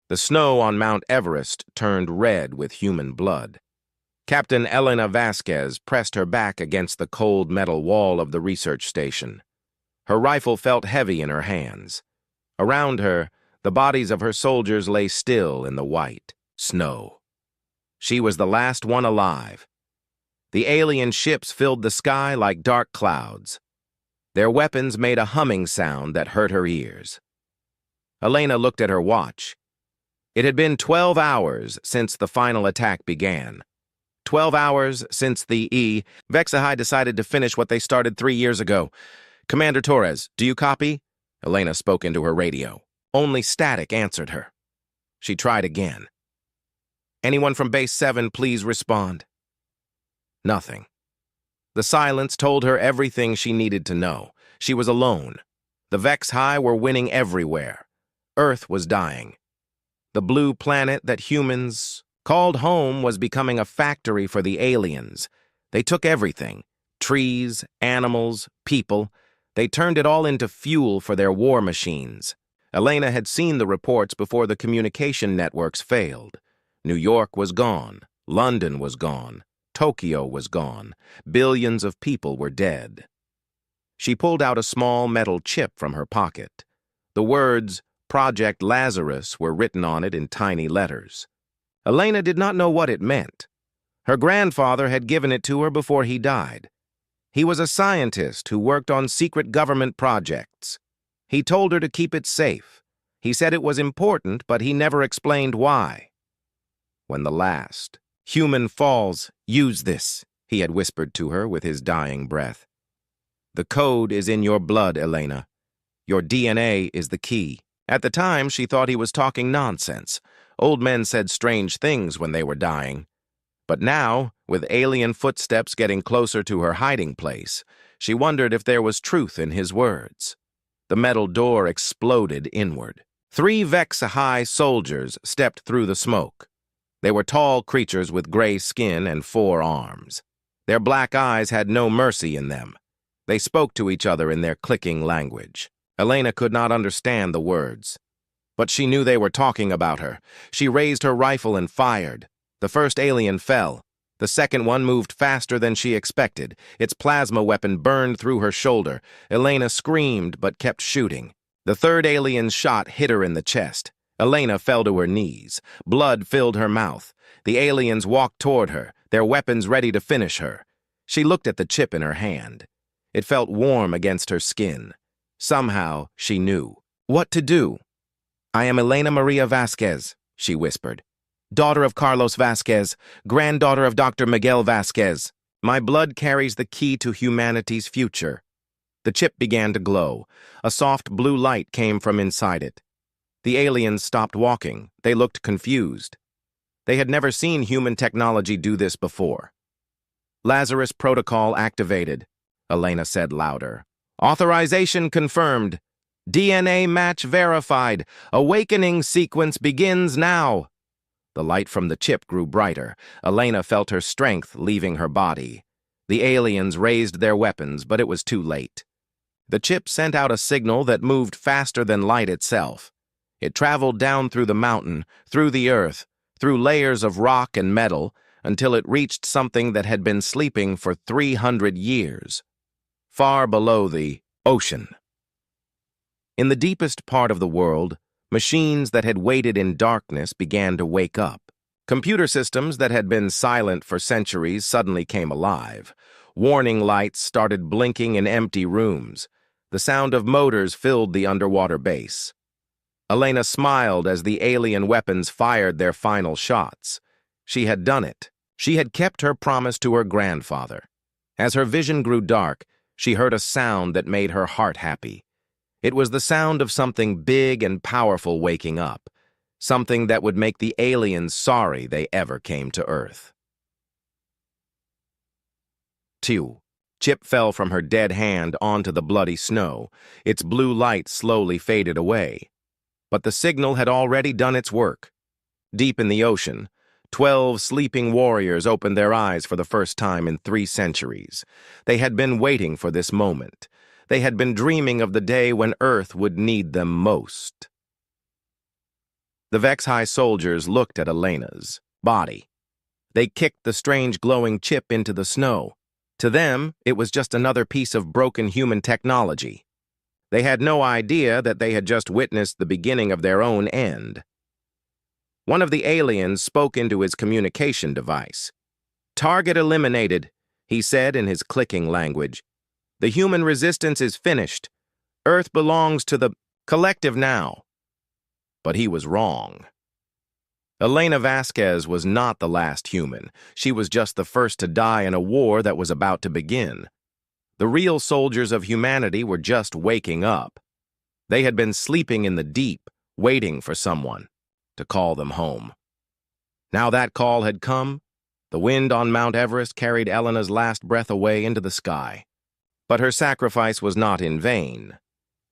The snow on Mount Everest turned red with human blood. Captain Elena Vasquez pressed her back against the cold metal wall of the research station. Her rifle felt heavy in her hands. Around her, the bodies of her soldiers lay still in the white snow. She was the last one alive. The alien ships filled the sky like dark clouds. Their weapons made a humming sound that hurt her ears. Elena looked at her watch. It had been 12 hours since the final attack began. 12 hours since the HFY decided to finish what they started 3 years ago. Commander Torres, do you copy? Elena spoke into her radio. Only static answered her. She tried again. Anyone from Base 7, please respond. Nothing. The silence told her everything she needed to know. She was alone. The HFY were winning everywhere. Earth was dying. The blue planet that humans called home was becoming a factory for the aliens. They took everything, trees, animals, people. They turned it all into fuel for their war machines. Elena had seen the reports before the communication networks failed. New York was gone. London was gone. Tokyo was gone. Billions of people were dead. She pulled out a small metal chip from her pocket. The words, Project Lazarus, were written on it in tiny letters. Elena did not know what it meant. Her grandfather had given it to her before he died. He was a scientist who worked on secret government projects. He told her to keep it safe. He said it was important, but he never explained why. When the last human falls, use this, he had whispered to her with his dying breath. The code is in your blood, Elena. Your DNA is the key. At the time, she thought he was talking nonsense. Old men said strange things when they were dying. But now, with alien footsteps getting closer to her hiding place, she wondered if there was truth in his words. The metal door exploded inward. 3 HFY soldiers stepped through the smoke. They were tall creatures with gray skin and 4 arms. Their black eyes had no mercy in them. They spoke to each other in their clicking language. Elena could not understand the words. But she knew they were talking about her. She raised her rifle and fired. The first alien fell. The second one moved faster than she expected. Its plasma weapon burned through her shoulder. Elena screamed but kept shooting. The third alien's shot hit her in the chest. Elena fell to her knees. Blood filled her mouth. The aliens walked toward her, their weapons ready to finish her. She looked at the chip in her hand. It felt warm against her skin. Somehow, she knew what to do. I am Elena Maria Vasquez, she whispered. Daughter of Carlos Vasquez, granddaughter of Dr. Miguel Vasquez. My blood carries the key to humanity's future. The chip began to glow. A soft blue light came from inside it. The aliens stopped walking. They looked confused. They had never seen human technology do this before. Lazarus protocol activated, Elena said louder. Authorization confirmed. DNA match verified. Awakening sequence begins now. The light from the chip grew brighter. Elena felt her strength leaving her body. The aliens raised their weapons, but it was too late. The chip sent out a signal that moved faster than light itself. It traveled down through the mountain, through the earth, through layers of rock and metal, until it reached something that had been sleeping for 300 years, far below the ocean. In the deepest part of the world, machines that had waited in darkness began to wake up. Computer systems that had been silent for centuries suddenly came alive. Warning lights started blinking in empty rooms. The sound of motors filled the underwater base. Elena smiled as the alien weapons fired their final shots. She had done it. She had kept her promise to her grandfather. As her vision grew dark, she heard a sound that made her heart happy. It was the sound of something big and powerful waking up, something that would make the aliens sorry they ever came to Earth. 2. Chip fell from her dead hand onto the bloody snow. Its blue light slowly faded away. But the signal had already done its work. Deep in the ocean, 12 sleeping warriors opened their eyes for the first time in 3 centuries. They had been waiting for this moment. They had been dreaming of the day when Earth would need them most. The Vex-High soldiers looked at Elena's body. They kicked the strange glowing chip into the snow. To them, it was just another piece of broken human technology. They had no idea that they had just witnessed the beginning of their own end. One of the aliens spoke into his communication device. "Target eliminated," he said in his clicking language. "The human resistance is finished. Earth belongs to the collective now." But he was wrong. Elena Vasquez was not the last human. She was just the first to die in a war that was about to begin. The real soldiers of humanity were just waking up. They had been sleeping in the deep, waiting for someone to call them home. Now that call had come. The wind on Mount Everest carried Elena's last breath away into the sky. But her sacrifice was not in vain.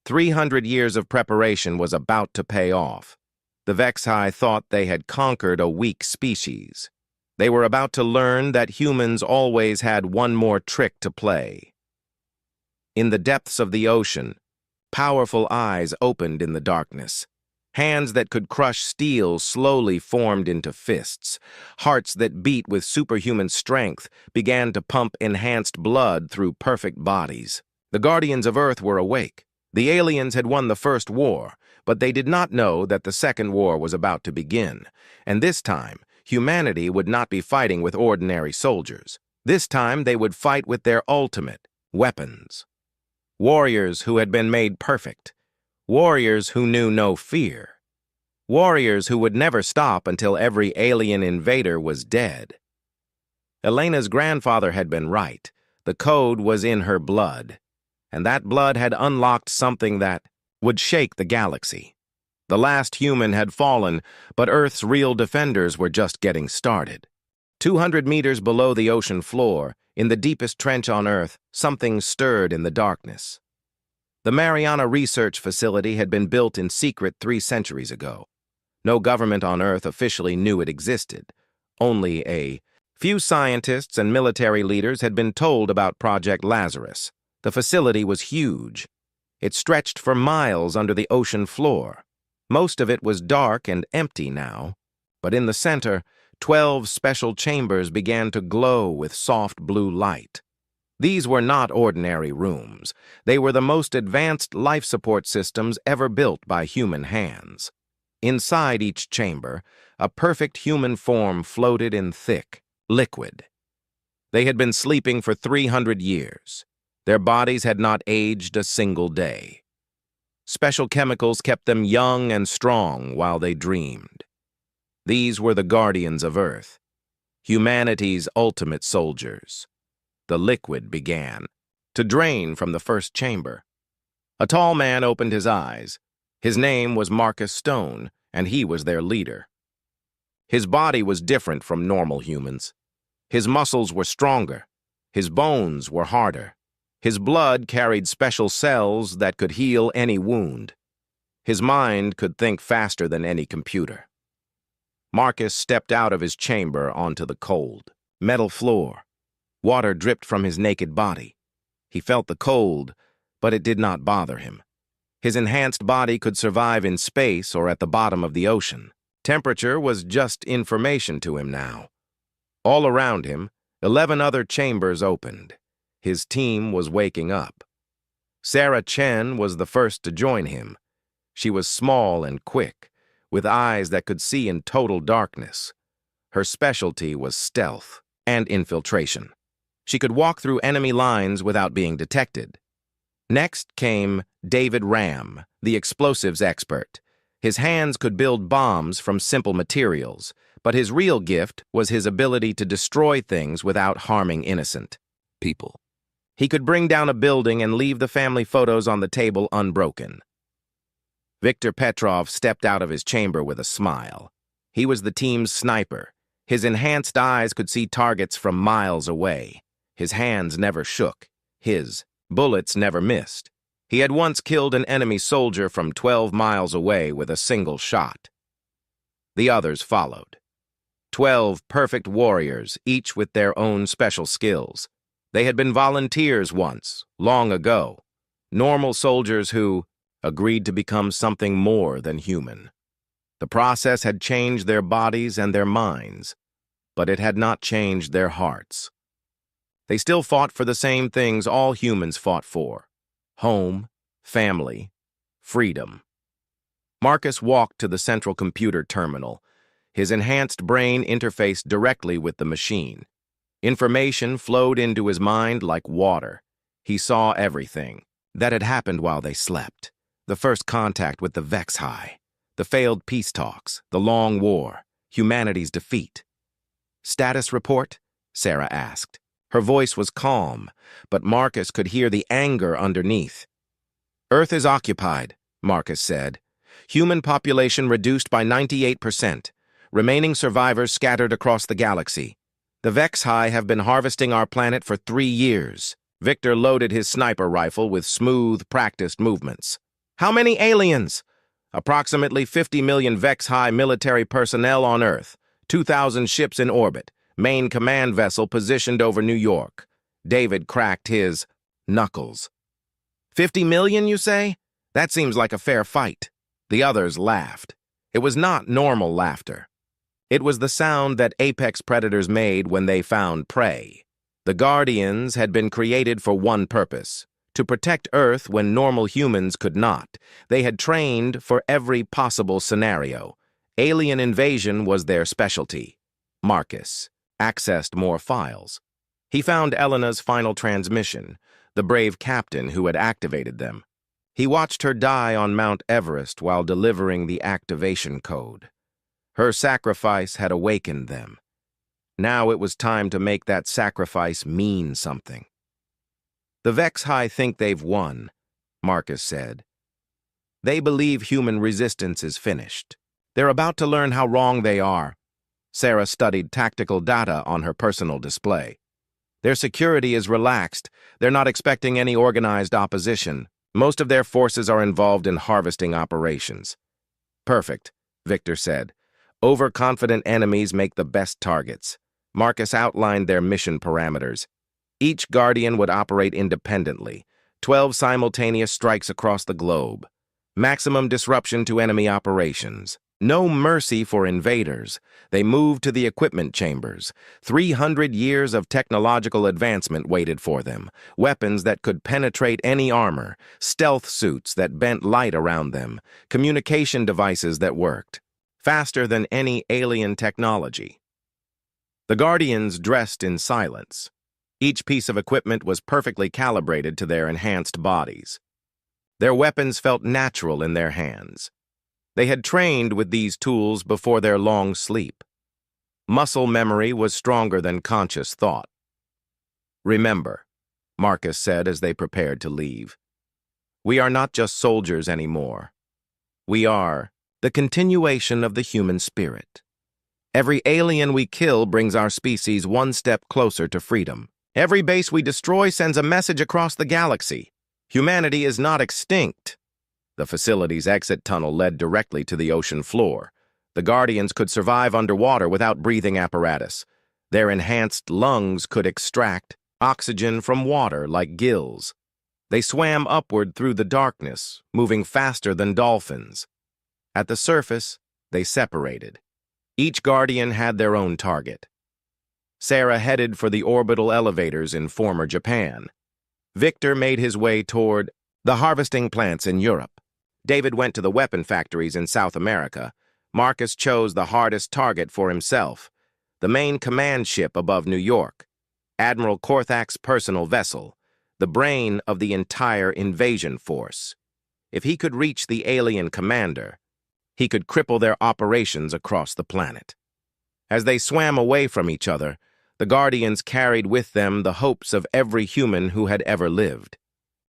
300 years of preparation was about to pay off. The Vex-High thought they had conquered a weak species. They were about to learn that humans always had one more trick to play. In the depths of the ocean, powerful eyes opened in the darkness. Hands that could crush steel slowly formed into fists. Hearts that beat with superhuman strength began to pump enhanced blood through perfect bodies. The Guardians of Earth were awake. The aliens had won the first war, but they did not know that the second war was about to begin. And this time, humanity would not be fighting with ordinary soldiers. This time, they would fight with their ultimate weapons. Warriors who had been made perfect. Warriors who knew no fear. Warriors who would never stop until every alien invader was dead. Elena's grandfather had been right. The code was in her blood. And that blood had unlocked something that would shake the galaxy. The last human had fallen, but Earth's real defenders were just getting started. 200 meters below the ocean floor, in the deepest trench on Earth, something stirred in the darkness. The Mariana Research Facility had been built in secret 3 centuries ago. No government on Earth officially knew it existed. Only a few scientists and military leaders had been told about Project Lazarus. The facility was huge. It stretched for miles under the ocean floor. Most of it was dark and empty now, but in the center, 12 special chambers began to glow with soft blue light. These were not ordinary rooms. They were the most advanced life support systems ever built by human hands. Inside each chamber, a perfect human form floated in thick liquid. They had been sleeping for 300 years. Their bodies had not aged a single day. Special chemicals kept them young and strong while they dreamed. These were the Guardians of Earth, humanity's ultimate soldiers. The liquid began to drain from the first chamber. A tall man opened his eyes. His name was Marcus Stone, and he was their leader. His body was different from normal humans. His muscles were stronger. His bones were harder. His blood carried special cells that could heal any wound. His mind could think faster than any computer. Marcus stepped out of his chamber onto the cold, metal floor. Water dripped from his naked body. He felt the cold, but it did not bother him. His enhanced body could survive in space or at the bottom of the ocean. Temperature was just information to him now. All around him, 11 other chambers opened. His team was waking up. Sarah Chen was the first to join him. She was small and quick, with eyes that could see in total darkness. Her specialty was stealth and infiltration. She could walk through enemy lines without being detected. Next came David Ram, the explosives expert. His hands could build bombs from simple materials, but his real gift was his ability to destroy things without harming innocent people. He could bring down a building and leave the family photos on the table unbroken. Viktor Petrov stepped out of his chamber with a smile. He was the team's sniper. His enhanced eyes could see targets from miles away. His hands never shook. His bullets never missed. He had once killed an enemy soldier from 12 miles away with a single shot. The others followed. 12 perfect warriors, each with their own special skills. They had been volunteers once, long ago. Normal soldiers who agreed to become something more than human. The process had changed their bodies and their minds, but it had not changed their hearts. They still fought for the same things all humans fought for: home, family, freedom. Marcus walked to the central computer terminal. His enhanced brain interfaced directly with the machine. Information flowed into his mind like water. He saw everything that had happened while they slept: the first contact with the HFY, the failed peace talks, the long war, humanity's defeat. "Status report?" Sarah asked. Her voice was calm, but Marcus could hear the anger underneath. "Earth is occupied," Marcus said. "Human population reduced by 98%. Remaining survivors scattered across the galaxy. The HFY have been harvesting our planet for 3 years. Victor loaded his sniper rifle with smooth, practiced movements. "How many aliens?" "Approximately 50 million HFY military personnel on Earth, 2,000 ships in orbit, main command vessel positioned over New York." David cracked his knuckles. 50 million, you say? That seems like a fair fight." The others laughed. It was not normal laughter. It was the sound that apex predators made when they found prey. The Guardians had been created for one purpose: to protect Earth when normal humans could not. They had trained for every possible scenario. Alien invasion was their specialty. Marcus accessed more files. He found Elena's final transmission, the brave captain who had activated them. He watched her die on Mount Everest while delivering the activation code. Her sacrifice had awakened them. Now it was time to make that sacrifice mean something. "The HFY think they've won," Marcus said. "They believe human resistance is finished. They're about to learn how wrong they are." Sarah studied tactical data on her personal display. "Their security is relaxed. They're not expecting any organized opposition. Most of their forces are involved in harvesting operations." "Perfect," Victor said. "Overconfident enemies make the best targets." Marcus outlined their mission parameters. Each Guardian would operate independently, 12 simultaneous strikes across the globe. Maximum disruption to enemy operations. No mercy for invaders. They moved to the equipment chambers. 300 years of technological advancement waited for them. Weapons that could penetrate any armor. Stealth suits that bent light around them. Communication devices that worked faster than any alien technology. The Guardians dressed in silence. Each piece of equipment was perfectly calibrated to their enhanced bodies. Their weapons felt natural in their hands. They had trained with these tools before their long sleep. Muscle memory was stronger than conscious thought. "Remember," Marcus said as they prepared to leave, "we are not just soldiers anymore. We are the continuation of the human spirit. Every alien we kill brings our species one step closer to freedom. Every base we destroy sends a message across the galaxy. Humanity is not extinct." The facility's exit tunnel led directly to the ocean floor. The Guardians could survive underwater without breathing apparatus. Their enhanced lungs could extract oxygen from water like gills. They swam upward through the darkness, moving faster than dolphins. At the surface, they separated. Each Guardian had their own target. Sarah headed for the orbital elevators in former Japan. Victor made his way toward the harvesting plants in Europe. David went to the weapon factories in South America. Marcus chose the hardest target for himself, the main command ship above New York, Admiral Korthak's personal vessel, the brain of the entire invasion force. If he could reach the alien commander, he could cripple their operations across the planet. As they swam away from each other, the Guardians carried with them the hopes of every human who had ever lived.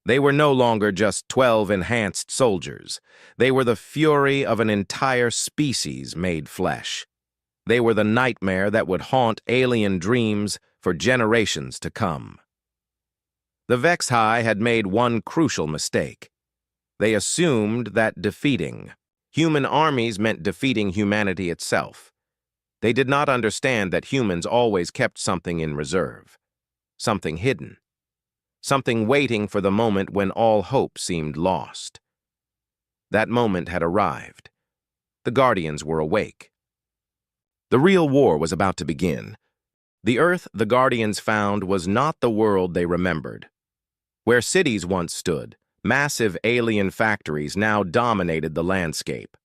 They were no longer just 12 enhanced soldiers. They were the fury of an entire species made flesh. They were the nightmare that would haunt alien dreams for generations to come. The HFY had made one crucial mistake. They assumed that defeating human armies meant defeating humanity itself. They did not understand that humans always kept something in reserve, something hidden, something waiting for the moment when all hope seemed lost. That moment had arrived. The Guardians were awake. The real war was about to begin. The Earth the Guardians found was not the world they remembered. Where cities once stood, massive alien factories now dominated the landscape.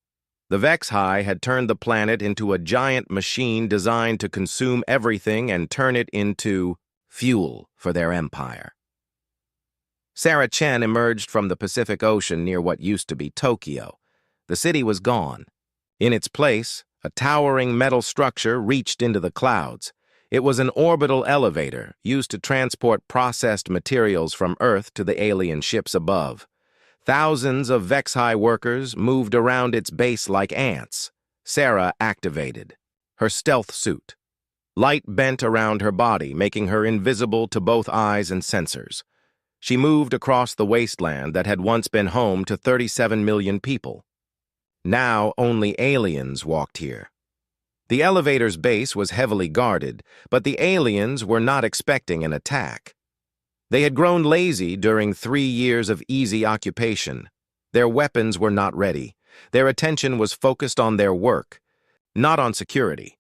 The HFY had turned the planet into a giant machine designed to consume everything and turn it into fuel for their empire. Sarah Chen emerged from the Pacific Ocean near what used to be Tokyo. The city was gone. In its place, a towering metal structure reached into the clouds. It was an orbital elevator used to transport processed materials from Earth to the alien ships above. Thousands of HFY workers moved around its base like ants. Sarah activated her stealth suit. Light bent around her body, making her invisible to both eyes and sensors. She moved across the wasteland that had once been home to 37 million people. Now only aliens walked here. The elevator's base was heavily guarded, but the aliens were not expecting an attack. They had grown lazy during 3 years of easy occupation. Their weapons were not ready. Their attention was focused on their work, not on security.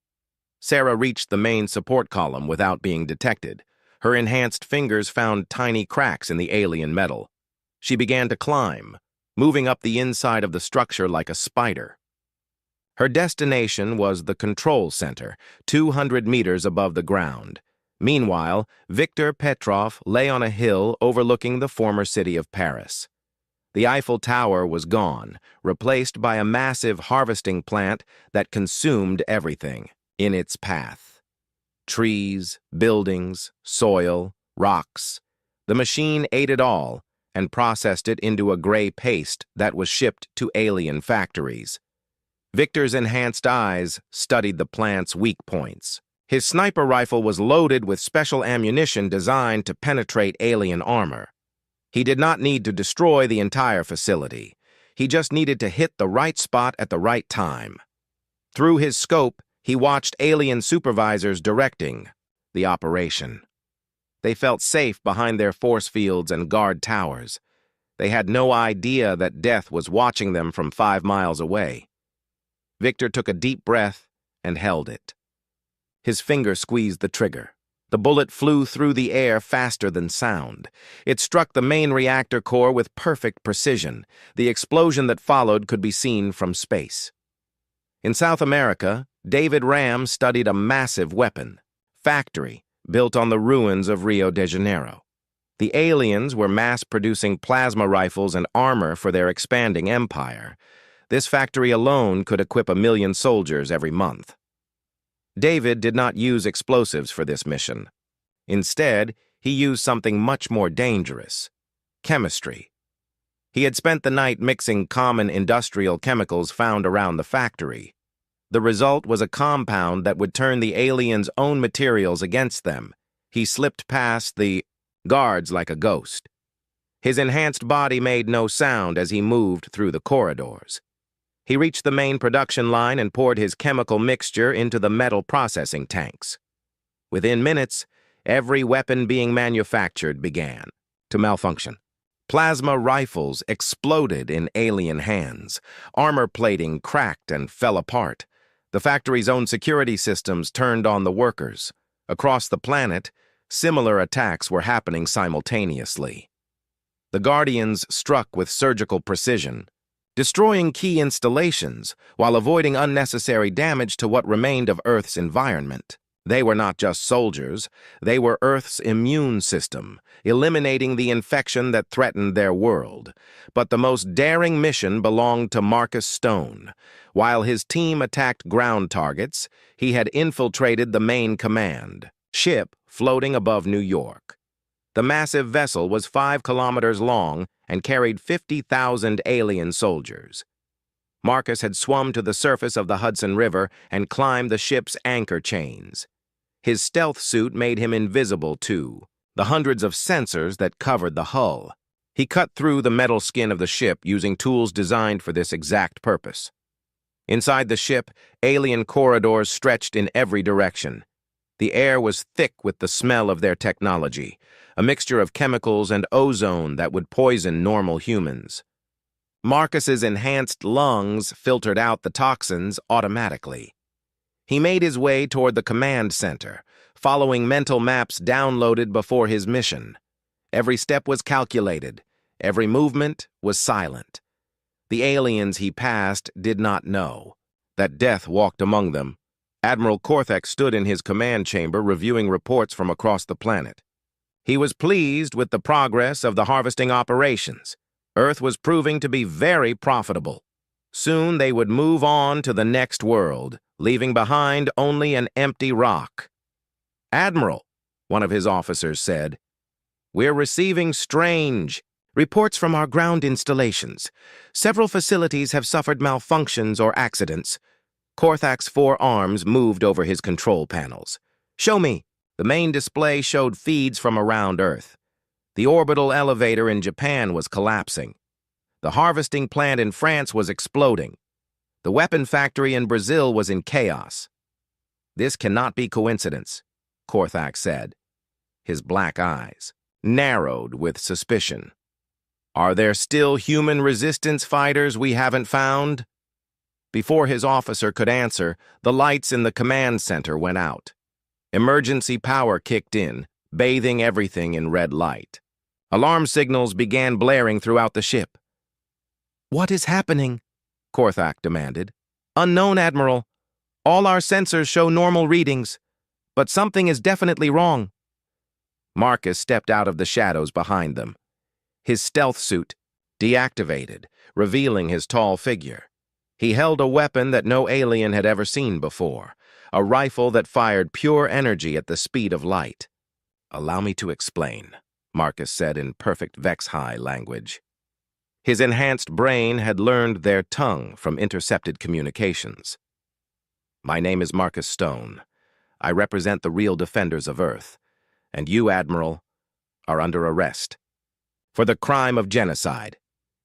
Sarah reached the main support column without being detected. Her enhanced fingers found tiny cracks in the alien metal. She began to climb, moving up the inside of the structure like a spider. Her destination was the control center, 200 meters above the ground. Meanwhile, Victor Petrov lay on a hill overlooking the former city of Paris. The Eiffel Tower was gone, replaced by a massive harvesting plant that consumed everything in its path. Trees, buildings, soil, rocks. The machine ate it all and processed it into a gray paste that was shipped to alien factories. Victor's enhanced eyes studied the plant's weak points. His sniper rifle was loaded with special ammunition designed to penetrate alien armor. He did not need to destroy the entire facility. He just needed to hit the right spot at the right time. Through his scope, he watched alien supervisors directing the operation. They felt safe behind their force fields and guard towers. They had no idea that death was watching them from 5 miles away. Victor took a deep breath and held it. His finger squeezed the trigger. The bullet flew through the air faster than sound. It struck the main reactor core with perfect precision. The explosion that followed could be seen from space. In South America, David Ram studied a massive weapon factory built on the ruins of Rio de Janeiro. The aliens were mass-producing plasma rifles and armor for their expanding empire. This factory alone could equip 1 million soldiers every month. David did not use explosives for this mission. Instead, he used something much more dangerous: chemistry. He had spent the night mixing common industrial chemicals found around the factory. The result was a compound that would turn the aliens' own materials against them. He slipped past the guards like a ghost. His enhanced body made no sound as he moved through the corridors. He reached the main production line and poured his chemical mixture into the metal processing tanks. Within minutes, every weapon being manufactured began to malfunction. Plasma rifles exploded in alien hands. Armor plating cracked and fell apart. The factory's own security systems turned on the workers. Across the planet, similar attacks were happening simultaneously. The Guardians struck with surgical precision, destroying key installations while avoiding unnecessary damage to what remained of Earth's environment. They were not just soldiers, they were Earth's immune system, eliminating the infection that threatened their world. But the most daring mission belonged to Marcus Stone. While his team attacked ground targets, he had infiltrated the main command ship floating above New York. The massive vessel was 5 kilometers long and carried 50,000 alien soldiers. Marcus had swum to the surface of the Hudson River and climbed the ship's anchor chains. His stealth suit made him invisible to the hundreds of sensors that covered the hull. He cut through the metal skin of the ship using tools designed for this exact purpose. Inside the ship, alien corridors stretched in every direction. The air was thick with the smell of their technology, a mixture of chemicals and ozone that would poison normal humans. Marcus's enhanced lungs filtered out the toxins automatically. He made his way toward the command center, following mental maps downloaded before his mission. Every step was calculated. Every movement was silent. The aliens he passed did not know that death walked among them. Admiral Korthak stood in his command chamber reviewing reports from across the planet. He was pleased with the progress of the harvesting operations. Earth was proving to be very profitable. Soon they would move on to the next world, leaving behind only an empty rock. "Admiral," one of his officers said, "we're receiving strange reports from our ground installations. Several facilities have suffered malfunctions or accidents." Korthak's four arms moved over his control panels. "Show me." The main display showed feeds from around Earth. The orbital elevator in Japan was collapsing. The harvesting plant in France was exploding. The weapon factory in Brazil was in chaos. "This cannot be coincidence," Korthak said. His black eyes narrowed with suspicion. "Are there still human resistance fighters we haven't found?" Before his officer could answer, the lights in the command center went out. Emergency power kicked in, bathing everything in red light. Alarm signals began blaring throughout the ship. "What is happening?" Korthak demanded. "Unknown, Admiral. All our sensors show normal readings, but something is definitely wrong." Marcus stepped out of the shadows behind them. His stealth suit deactivated, revealing his tall figure. He held a weapon that no alien had ever seen before, a rifle that fired pure energy at the speed of light. "Allow me to explain," Marcus said in perfect Vex-High language. His enhanced brain had learned their tongue from intercepted communications. "My name is Marcus Stone. I represent the real defenders of Earth, and you, Admiral, are under arrest for the crime of genocide."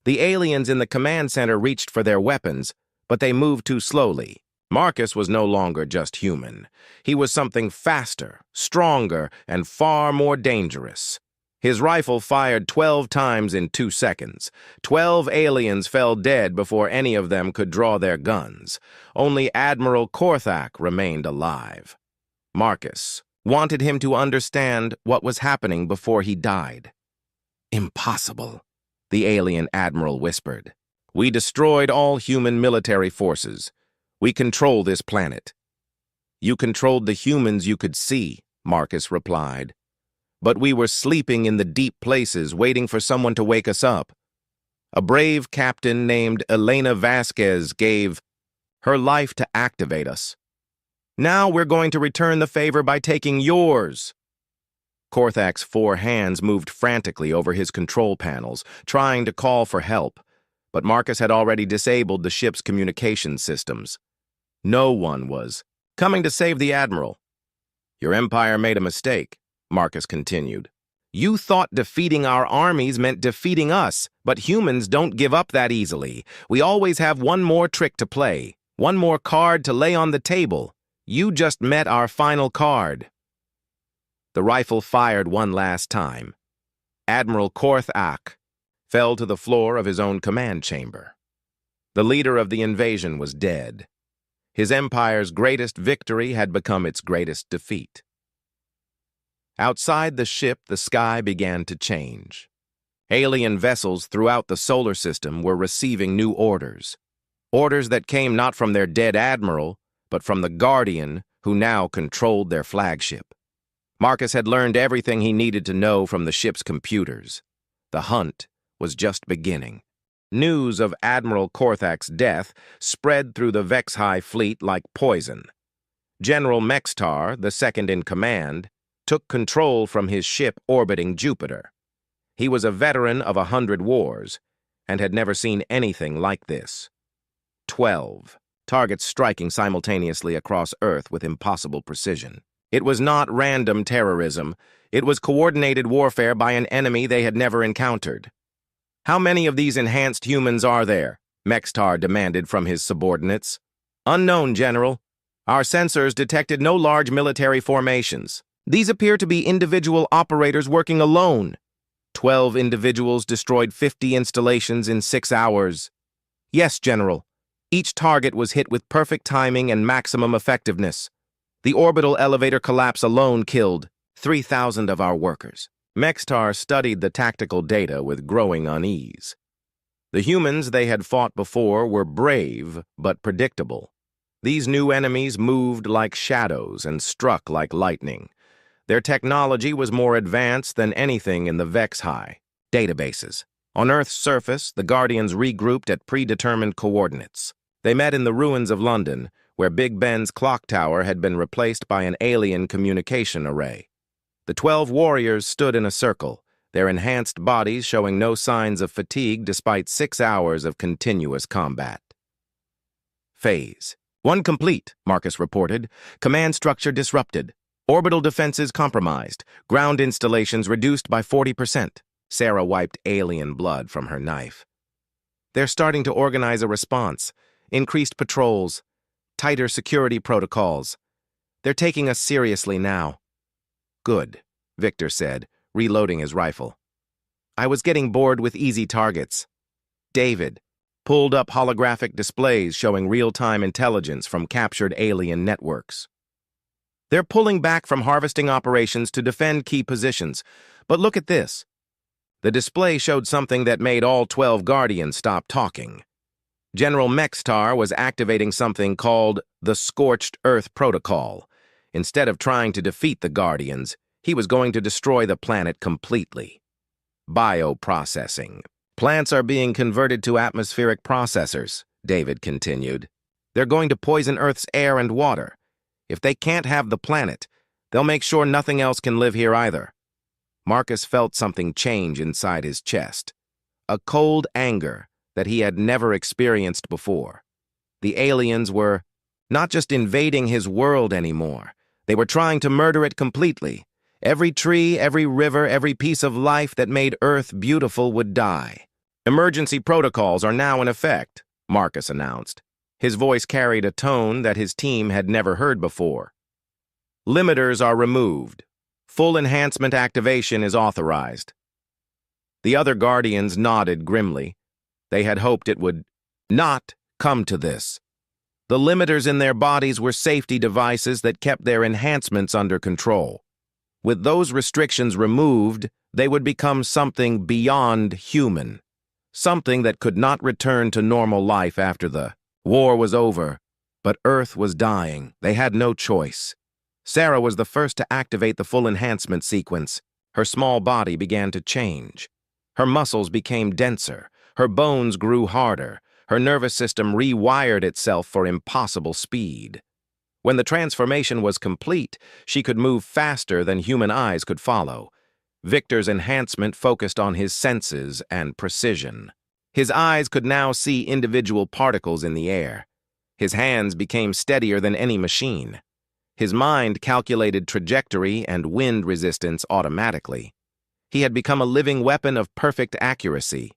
The aliens in the command center reached for their weapons, but they moved too slowly. Marcus was no longer just human. He was something faster, stronger, and far more dangerous. His rifle fired 12 times in 2 seconds. 12 aliens fell dead before any of them could draw their guns. Only Admiral Korthak remained alive. Marcus wanted him to understand what was happening before he died. "Impossible," the alien admiral whispered. "We destroyed all human military forces. We control this planet." "You controlled the humans you could see," Marcus replied. "But we were sleeping in the deep places, waiting for someone to wake us up. A brave captain named Elena Vasquez gave her life to activate us. Now we're going to return the favor by taking yours." Korthak's 4 hands moved frantically over his control panels, trying to call for help, but Marcus had already disabled the ship's communication systems. No one was coming to save the Admiral. "Your empire made a mistake," Marcus continued. "You thought defeating our armies meant defeating us, but humans don't give up that easily. We always have one more trick to play, one more card to lay on the table. You just met our final card." The rifle fired one last time. Admiral Korthak fell to the floor of his own command chamber. The leader of the invasion was dead. His empire's greatest victory had become its greatest defeat. Outside the ship, the sky began to change. Alien vessels throughout the solar system were receiving new orders. Orders that came not from their dead admiral, but from the Guardian, who now controlled their flagship. Marcus had learned everything he needed to know from the ship's computers. The hunt was just beginning. News of Admiral Korthak's death spread through the Vex-High fleet like poison. General Mextar, the second in command, took control from his ship orbiting Jupiter. He was a veteran of 100 wars and had never seen anything like this. 12 targets striking simultaneously across Earth with impossible precision. It was not random terrorism. It was coordinated warfare by an enemy they had never encountered. "How many of these enhanced humans are there?" Mextar demanded from his subordinates. "Unknown, General. Our sensors detected no large military formations. These appear to be individual operators working alone." 12 individuals destroyed 50 installations in 6 hours. Yes, General. Each target was hit with perfect timing and maximum effectiveness. The orbital elevator collapse alone killed 3,000 of our workers. Mextar studied the tactical data with growing unease. The humans they had fought before were brave but predictable. These new enemies moved like shadows and struck like lightning. Their technology was more advanced than anything in the HFY databases. On Earth's surface, the Guardians regrouped at predetermined coordinates. They met in the ruins of London, where Big Ben's clock tower had been replaced by an alien communication array. The 12 warriors stood in a circle, their enhanced bodies showing no signs of fatigue despite 6 hours of continuous combat. Phase 1 complete, Marcus reported. Command structure disrupted. Orbital defenses compromised. Ground installations reduced by 40%. Sarah wiped alien blood from her knife. They're starting to organize a response. Increased patrols. Tighter security protocols. They're taking us seriously now. Good, Victor said, reloading his rifle. I was getting bored with easy targets. David pulled up holographic displays showing real-time intelligence from captured alien networks. They're pulling back from harvesting operations to defend key positions. But look at this. The display showed something that made all 12 Guardians stop talking. General Mextar was activating something called the Scorched Earth Protocol. Instead of trying to defeat the Guardians, he was going to destroy the planet completely. Bioprocessing. Plants are being converted to atmospheric processors, David continued. They're going to poison Earth's air and water. If they can't have the planet, they'll make sure nothing else can live here either. Marcus felt something change inside his chest. A cold anger that he had never experienced before. The aliens were not just invading his world anymore. They were trying to murder it completely. Every tree, every river, every piece of life that made Earth beautiful would die. Emergency protocols are now in effect, Marcus announced. His voice carried a tone that his team had never heard before. Limiters are removed. Full enhancement activation is authorized. The other Guardians nodded grimly. They had hoped it would not come to this. The limiters in their bodies were safety devices that kept their enhancements under control. With those restrictions removed, they would become something beyond human. Something that could not return to normal life after the war was over. But Earth was dying. They had no choice. Sarah was the first to activate the full enhancement sequence. Her small body began to change. Her muscles became denser. Her bones grew harder. Her nervous system rewired itself for impossible speed. When the transformation was complete, she could move faster than human eyes could follow. Victor's enhancement focused on his senses and precision. His eyes could now see individual particles in the air. His hands became steadier than any machine. His mind calculated trajectory and wind resistance automatically. He had become a living weapon of perfect accuracy.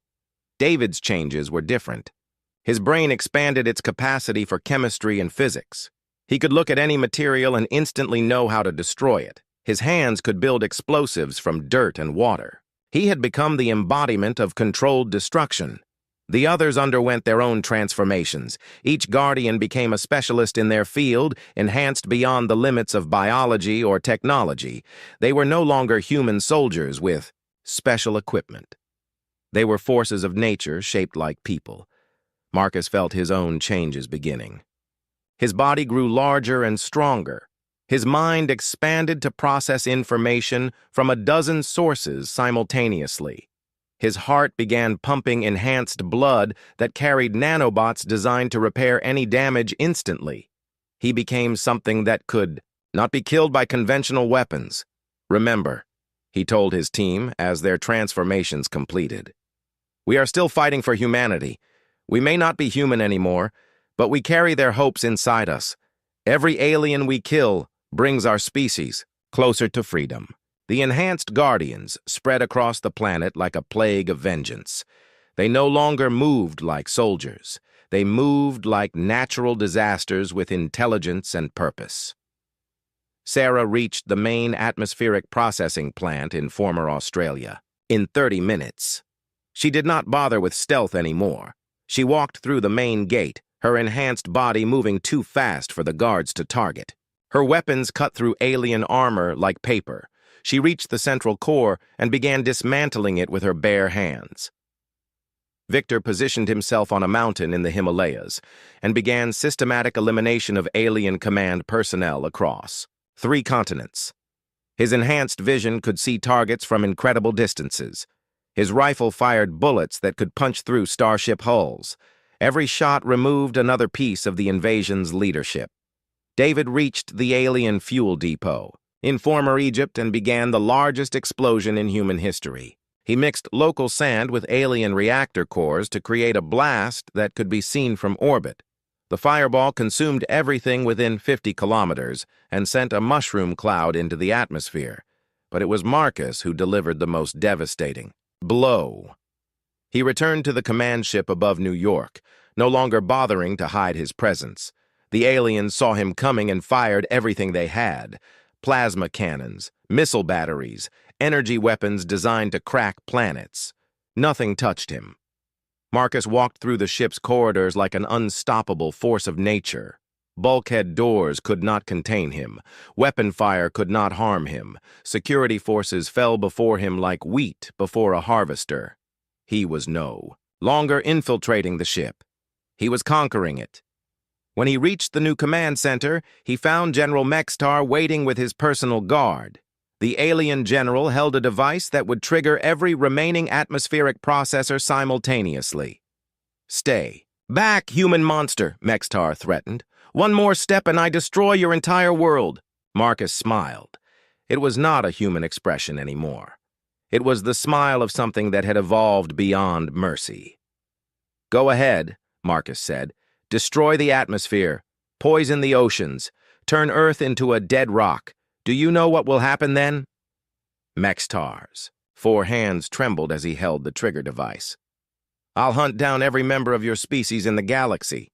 David's changes were different. His brain expanded its capacity for chemistry and physics. He could look at any material and instantly know how to destroy it. His hands could build explosives from dirt and water. He had become the embodiment of controlled destruction. The others underwent their own transformations. Each Guardian became a specialist in their field, enhanced beyond the limits of biology or technology. They were no longer human soldiers with special equipment. They were forces of nature shaped like people. Marcus felt his own changes beginning. His body grew larger and stronger. His mind expanded to process information from a dozen sources simultaneously. His heart began pumping enhanced blood that carried nanobots designed to repair any damage instantly. He became something that could not be killed by conventional weapons. Remember, he told his team as their transformations completed. We are still fighting for humanity. We may not be human anymore, but we carry their hopes inside us. Every alien we kill brings our species closer to freedom. The enhanced Guardians spread across the planet like a plague of vengeance. They no longer moved like soldiers. They moved like natural disasters with intelligence and purpose. Sarah reached the main atmospheric processing plant in former Australia. in 30 minutes. She did not bother with stealth anymore. She walked through the main gate, her enhanced body moving too fast for the guards to target. Her weapons cut through alien armor like paper. She reached the central core and began dismantling it with her bare hands. Victor positioned himself on a mountain in the Himalayas and began systematic elimination of alien command personnel across 3 continents. His enhanced vision could see targets from incredible distances. His rifle fired bullets that could punch through starship hulls. Every shot removed another piece of the invasion's leadership. David reached the alien fuel depot in former Egypt and began the largest explosion in human history. He mixed local sand with alien reactor cores to create a blast that could be seen from orbit. The fireball consumed everything within 50 kilometers and sent a mushroom cloud into the atmosphere. But it was Marcus who delivered the most devastating blow. He returned to the command ship above New York, no longer bothering to hide his presence. The aliens saw him coming and fired everything they had: plasma cannons, missile batteries, energy weapons designed to crack planets. Nothing touched him. Marcus walked through the ship's corridors like an unstoppable force of nature. Bulkhead doors could not contain him. Weapon fire could not harm him. Security forces fell before him like wheat before a harvester. He was no longer infiltrating the ship. He was conquering it. When he reached the new command center, he found General Mextar waiting with his personal guard. The alien general held a device that would trigger every remaining atmospheric processor simultaneously. "Stay back, human monster," Mextar threatened. "One more step and I destroy your entire world." Marcus smiled. It was not a human expression anymore. It was the smile of something that had evolved beyond mercy. "Go ahead," Marcus said. "Destroy the atmosphere, poison the oceans, turn Earth into a dead rock. Do you know what will happen then?" Mextar's 4 hands trembled as he held the trigger device. "I'll hunt down every member of your species in the galaxy,"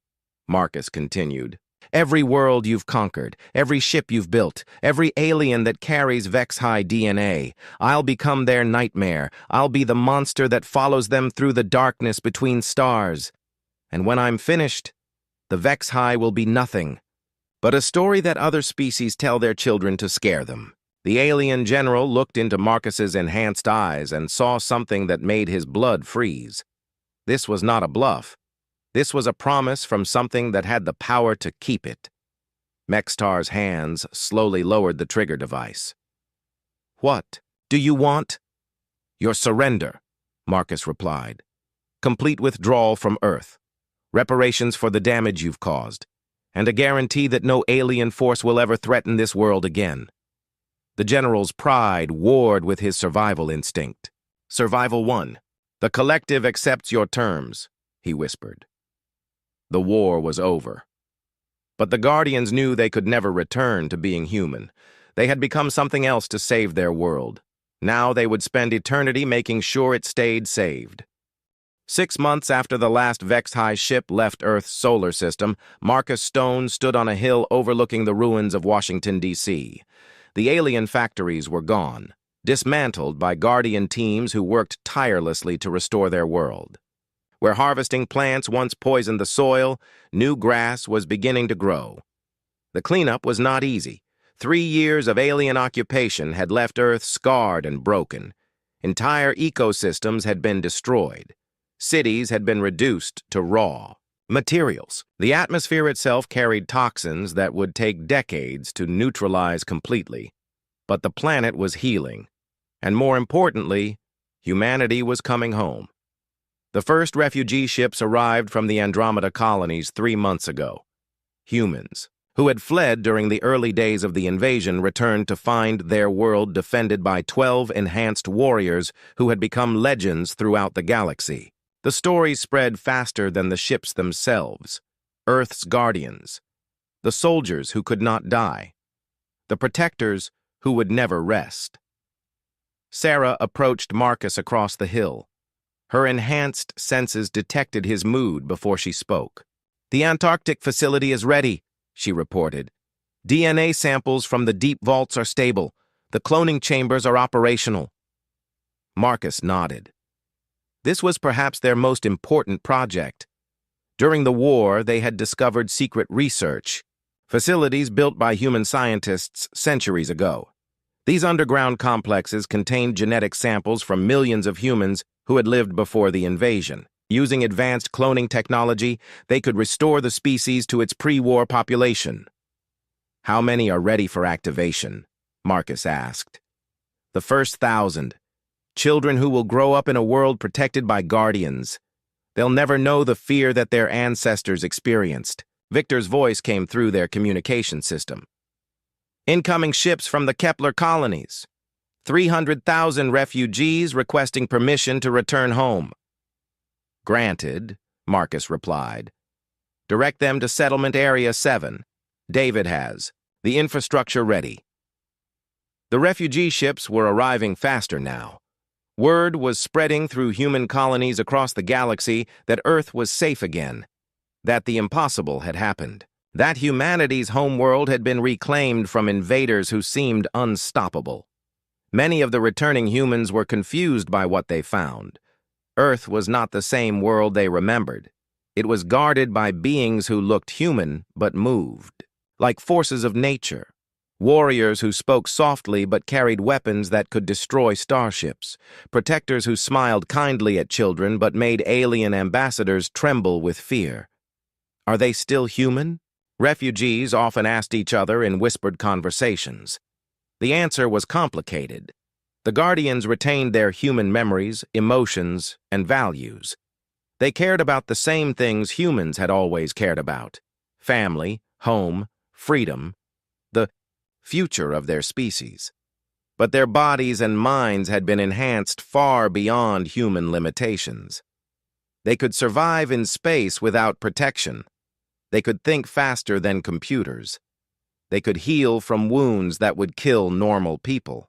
Marcus continued. "Every world you've conquered, every ship you've built, every alien that carries Vex-High DNA. I'll become their nightmare. I'll be the monster that follows them through the darkness between stars. And when I'm finished, the Vex-High will be nothing but a story that other species tell their children to scare them." The alien general looked into Marcus's enhanced eyes and saw something that made his blood freeze. This was not a bluff. This was a promise from something that had the power to keep it. Mextar's hands slowly lowered the trigger device. "What do you want?" "Your surrender," Marcus replied. "Complete withdrawal from Earth. Reparations for the damage you've caused. And a guarantee that no alien force will ever threaten this world again." The general's pride warred with his survival instinct. "Survival 1. The collective accepts your terms," he whispered. The war was over. But the Guardians knew they could never return to being human. They had become something else to save their world. Now they would spend eternity making sure it stayed saved. 6 months after the last Vex-High ship left Earth's solar system, Marcus Stone stood on a hill overlooking the ruins of Washington, D.C. The alien factories were gone, dismantled by Guardian teams who worked tirelessly to restore their world. Where harvesting plants once poisoned the soil, new grass was beginning to grow. The cleanup was not easy. 3 years of alien occupation had left Earth scarred and broken. Entire ecosystems had been destroyed. Cities had been reduced to raw materials. The atmosphere itself carried toxins that would take decades to neutralize completely. But the planet was healing. And more importantly, humanity was coming home. The first refugee ships arrived from the Andromeda colonies 3 months ago. Humans, who had fled during the early days of the invasion, returned to find their world defended by 12 enhanced warriors who had become legends throughout the galaxy. The stories spread faster than the ships themselves. Earth's guardians, the soldiers who could not die, the protectors who would never rest. Sarah approached Marcus across the hill. Her enhanced senses detected his mood before she spoke. "The Antarctic facility is ready," she reported. "DNA samples from the deep vaults are stable. The cloning chambers are operational." Marcus nodded. This was perhaps their most important project. During the war, they had discovered secret research, facilities built by human scientists centuries ago. These underground complexes contained genetic samples from millions of humans who had lived before the invasion. Using advanced cloning technology, they could restore the species to its pre-war population. "How many are ready for activation?" Marcus asked. "The first 1,000. Children who will grow up in a world protected by guardians. They'll never know the fear that their ancestors experienced." Victor's voice came through their communication system. "Incoming ships from the Kepler colonies. 300,000 refugees requesting permission to return home." "Granted," Marcus replied. "Direct them to Settlement Area 7. David has the infrastructure ready." The refugee ships were arriving faster now. Word was spreading through human colonies across the galaxy that Earth was safe again, that the impossible had happened, that humanity's homeworld had been reclaimed from invaders who seemed unstoppable. Many of the returning humans were confused by what they found. Earth was not the same world they remembered. It was guarded by beings who looked human but moved, like forces of nature. Warriors who spoke softly but carried weapons that could destroy starships. Protectors who smiled kindly at children but made alien ambassadors tremble with fear. Are they still human? Refugees often asked each other in whispered conversations. The answer was complicated. The Guardians retained their human memories, emotions, and values. They cared about the same things humans had always cared about: family, home, freedom, the future of their species. But their bodies and minds had been enhanced far beyond human limitations. They could survive in space without protection. They could think faster than computers. They could heal from wounds that would kill normal people.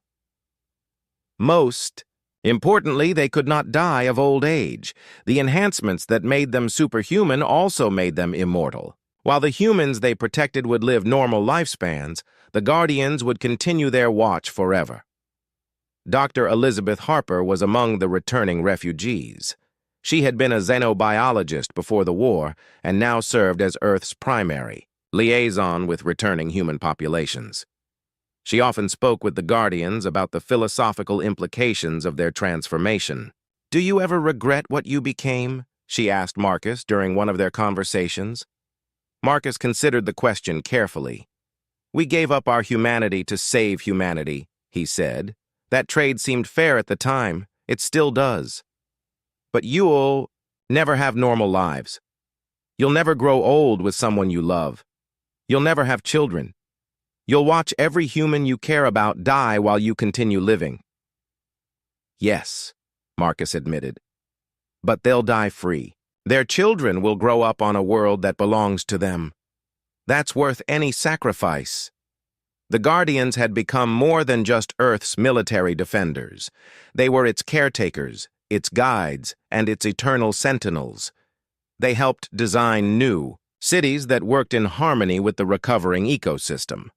Most importantly, they could not die of old age. The enhancements that made them superhuman also made them immortal. While the humans they protected would live normal lifespans, the Guardians would continue their watch forever. Dr. Elizabeth Harper was among the returning refugees. She had been a xenobiologist before the war and now served as Earth's primary liaison with returning human populations. She often spoke with the Guardians about the philosophical implications of their transformation. "Do you ever regret what you became?" she asked Marcus during one of their conversations. Marcus considered the question carefully. "We gave up our humanity to save humanity," he said. "That trade seemed fair at the time. It still does. But you'll never have normal lives. You'll never grow old with someone you love. You'll never have children. You'll watch every human you care about die while you continue living." "Yes," Marcus admitted. "But they'll die free. Their children will grow up on a world that belongs to them. That's worth any sacrifice." The Guardians had become more than just Earth's military defenders. They were its caretakers, its guides, and its eternal sentinels. They helped design new cities that worked in harmony with the recovering ecosystem.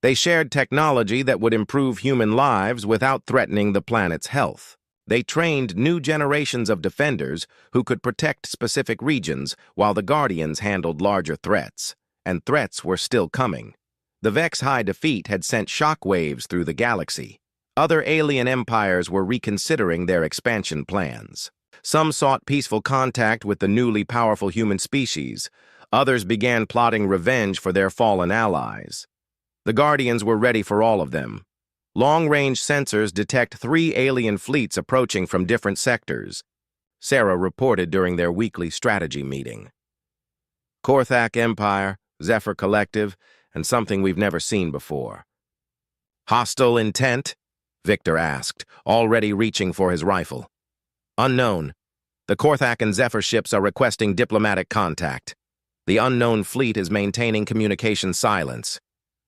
They shared technology that would improve human lives without threatening the planet's health. They trained new generations of defenders who could protect specific regions while the Guardians handled larger threats. And threats were still coming. The Vex High defeat had sent shockwaves through the galaxy. Other alien empires were reconsidering their expansion plans. Some sought peaceful contact with the newly powerful human species. Others began plotting revenge for their fallen allies. The Guardians were ready for all of them. Long-range sensors detect 3 alien fleets approaching from different sectors, Sarah reported during their weekly strategy meeting. Korthak Empire, Zephyr Collective, and something we've never seen before. "Hostile intent?" Victor asked, already reaching for his rifle. "Unknown. The Korthak and Zephyr ships are requesting diplomatic contact. The unknown fleet is maintaining communication silence."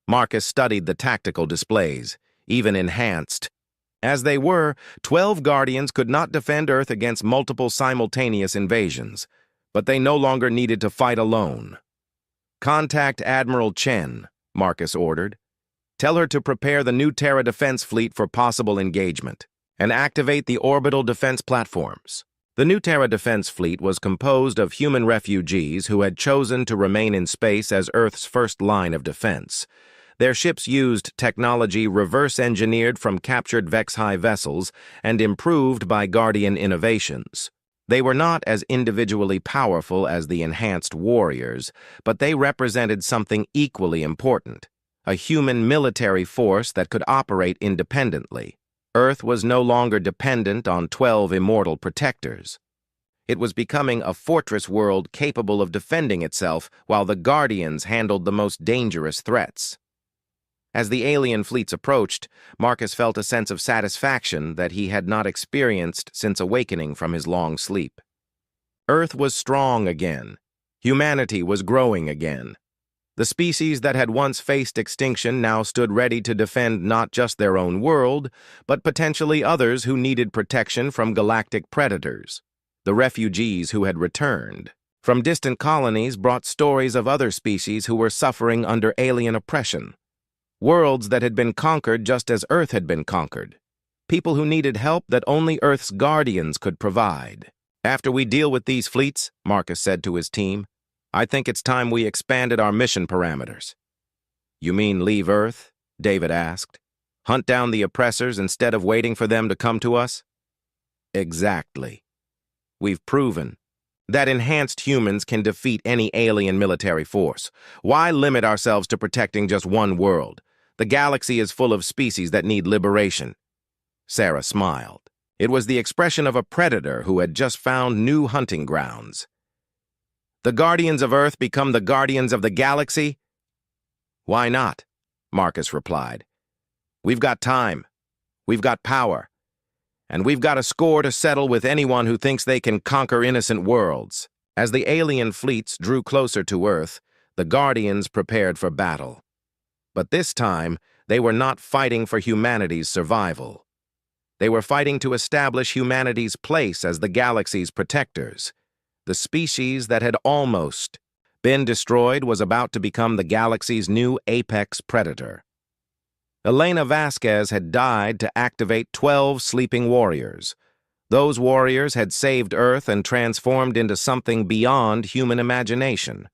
Marcus studied the tactical displays, even enhanced. As they were, 12 Guardians could not defend Earth against multiple simultaneous invasions, but they no longer needed to fight alone. "Contact Admiral Chen," Marcus ordered. "Tell her to prepare the new Terra Defense Fleet for possible engagement." and activate the orbital defense platforms. The New Terra Defense Fleet was composed of human refugees who had chosen to remain in space as Earth's first line of defense. Their ships used technology reverse-engineered from captured Vex-High vessels and improved by Guardian innovations. They were not as individually powerful as the enhanced warriors, but they represented something equally important: a human military force that could operate independently. Earth was no longer dependent on 12 immortal protectors. It was becoming a fortress world capable of defending itself while the Guardians handled the most dangerous threats. As the alien fleets approached, Marcus felt a sense of satisfaction that he had not experienced since awakening from his long sleep. Earth was strong again. Humanity was growing again. The species that had once faced extinction now stood ready to defend not just their own world, but potentially others who needed protection from galactic predators. The refugees who had returned from distant colonies brought stories of other species who were suffering under alien oppression. Worlds that had been conquered just as Earth had been conquered. People who needed help that only Earth's guardians could provide. "After we deal with these fleets," Marcus said to his team, "I think it's time we expanded our mission parameters." "You mean leave Earth?" David asked. "Hunt down the oppressors instead of waiting for them to come to us?" "Exactly. We've proven that enhanced humans can defeat any alien military force. Why limit ourselves to protecting just one world? The galaxy is full of species that need liberation." Sarah smiled. It was the expression of a predator who had just found new hunting grounds. "The Guardians of Earth become the Guardians of the Galaxy?" "Why not?" Marcus replied. "We've got time. We've got power. And we've got a score to settle with anyone who thinks they can conquer innocent worlds." As the alien fleets drew closer to Earth, the Guardians prepared for battle. But this time, they were not fighting for humanity's survival. They were fighting to establish humanity's place as the galaxy's protectors. The species that had almost been destroyed was about to become the galaxy's new apex predator. Elena Vasquez had died to activate 12 sleeping warriors. Those warriors had saved Earth and transformed into something beyond human imagination.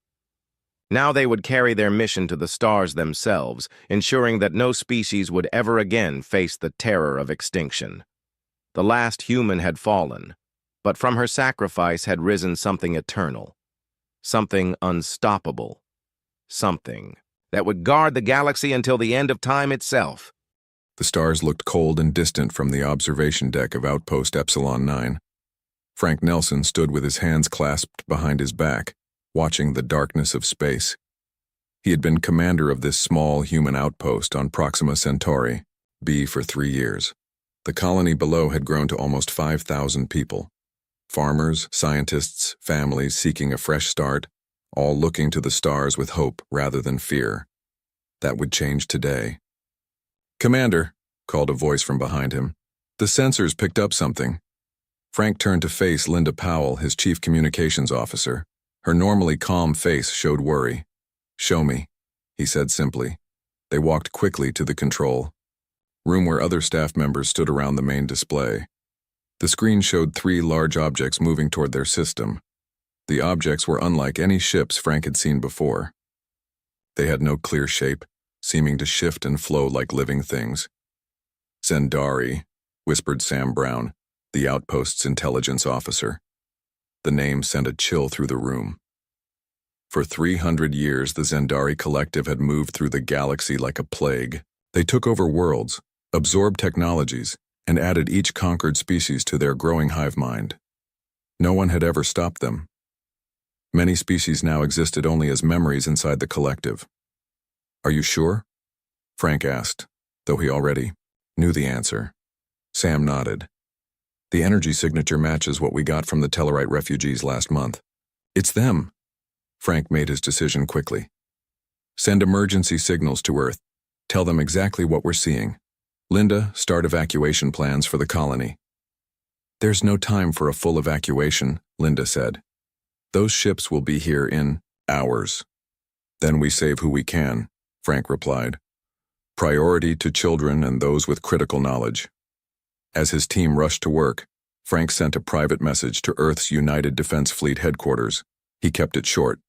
Now they would carry their mission to the stars themselves, ensuring that no species would ever again face the terror of extinction. The last human had fallen, but from her sacrifice had risen something eternal, something unstoppable, something that would guard the galaxy until the end of time itself. The stars looked cold and distant from the observation deck of Outpost Epsilon 9. Frank Nelson stood with his hands clasped behind his back, watching the darkness of space. He had been commander of this small human outpost on Proxima Centauri, B, for 3 years. The colony below had grown to almost 5,000 people. Farmers, scientists, families seeking a fresh start, all looking to the stars with hope rather than fear. That would change today. "Commander," called a voice from behind him. "The sensors picked up something." Frank turned to face Linda Powell, his chief communications officer. Her normally calm face showed worry. "Show me," he said simply. They walked quickly to the control room where other staff members stood around the main display. The screen showed 3 large objects moving toward their system. The objects were unlike any ships Frank had seen before. They had no clear shape, seeming to shift and flow like living things. "Zendari," whispered Sam Brown, the outpost's intelligence officer. The name sent a chill through the room. For 300 years, the Zendari collective had moved through the galaxy like a plague. They took over worlds, absorbed technologies, and added each conquered species to their growing hive mind. No one had ever stopped them. Many species now existed only as memories inside the collective. "Are you sure?" Frank asked, though he already knew the answer. Sam nodded. "The energy signature matches what we got from the Tellarite refugees last month. It's them." Frank made his decision quickly. "Send emergency signals to Earth. Tell them exactly what we're seeing. Linda, start evacuation plans for the colony." "There's no time for a full evacuation," Linda said. "Those ships will be here in hours." "Then we save who we can," Frank replied. "Priority to children and those with critical knowledge." As his team rushed to work, Frank sent a private message to Earth's United Defense Fleet headquarters. He kept it short.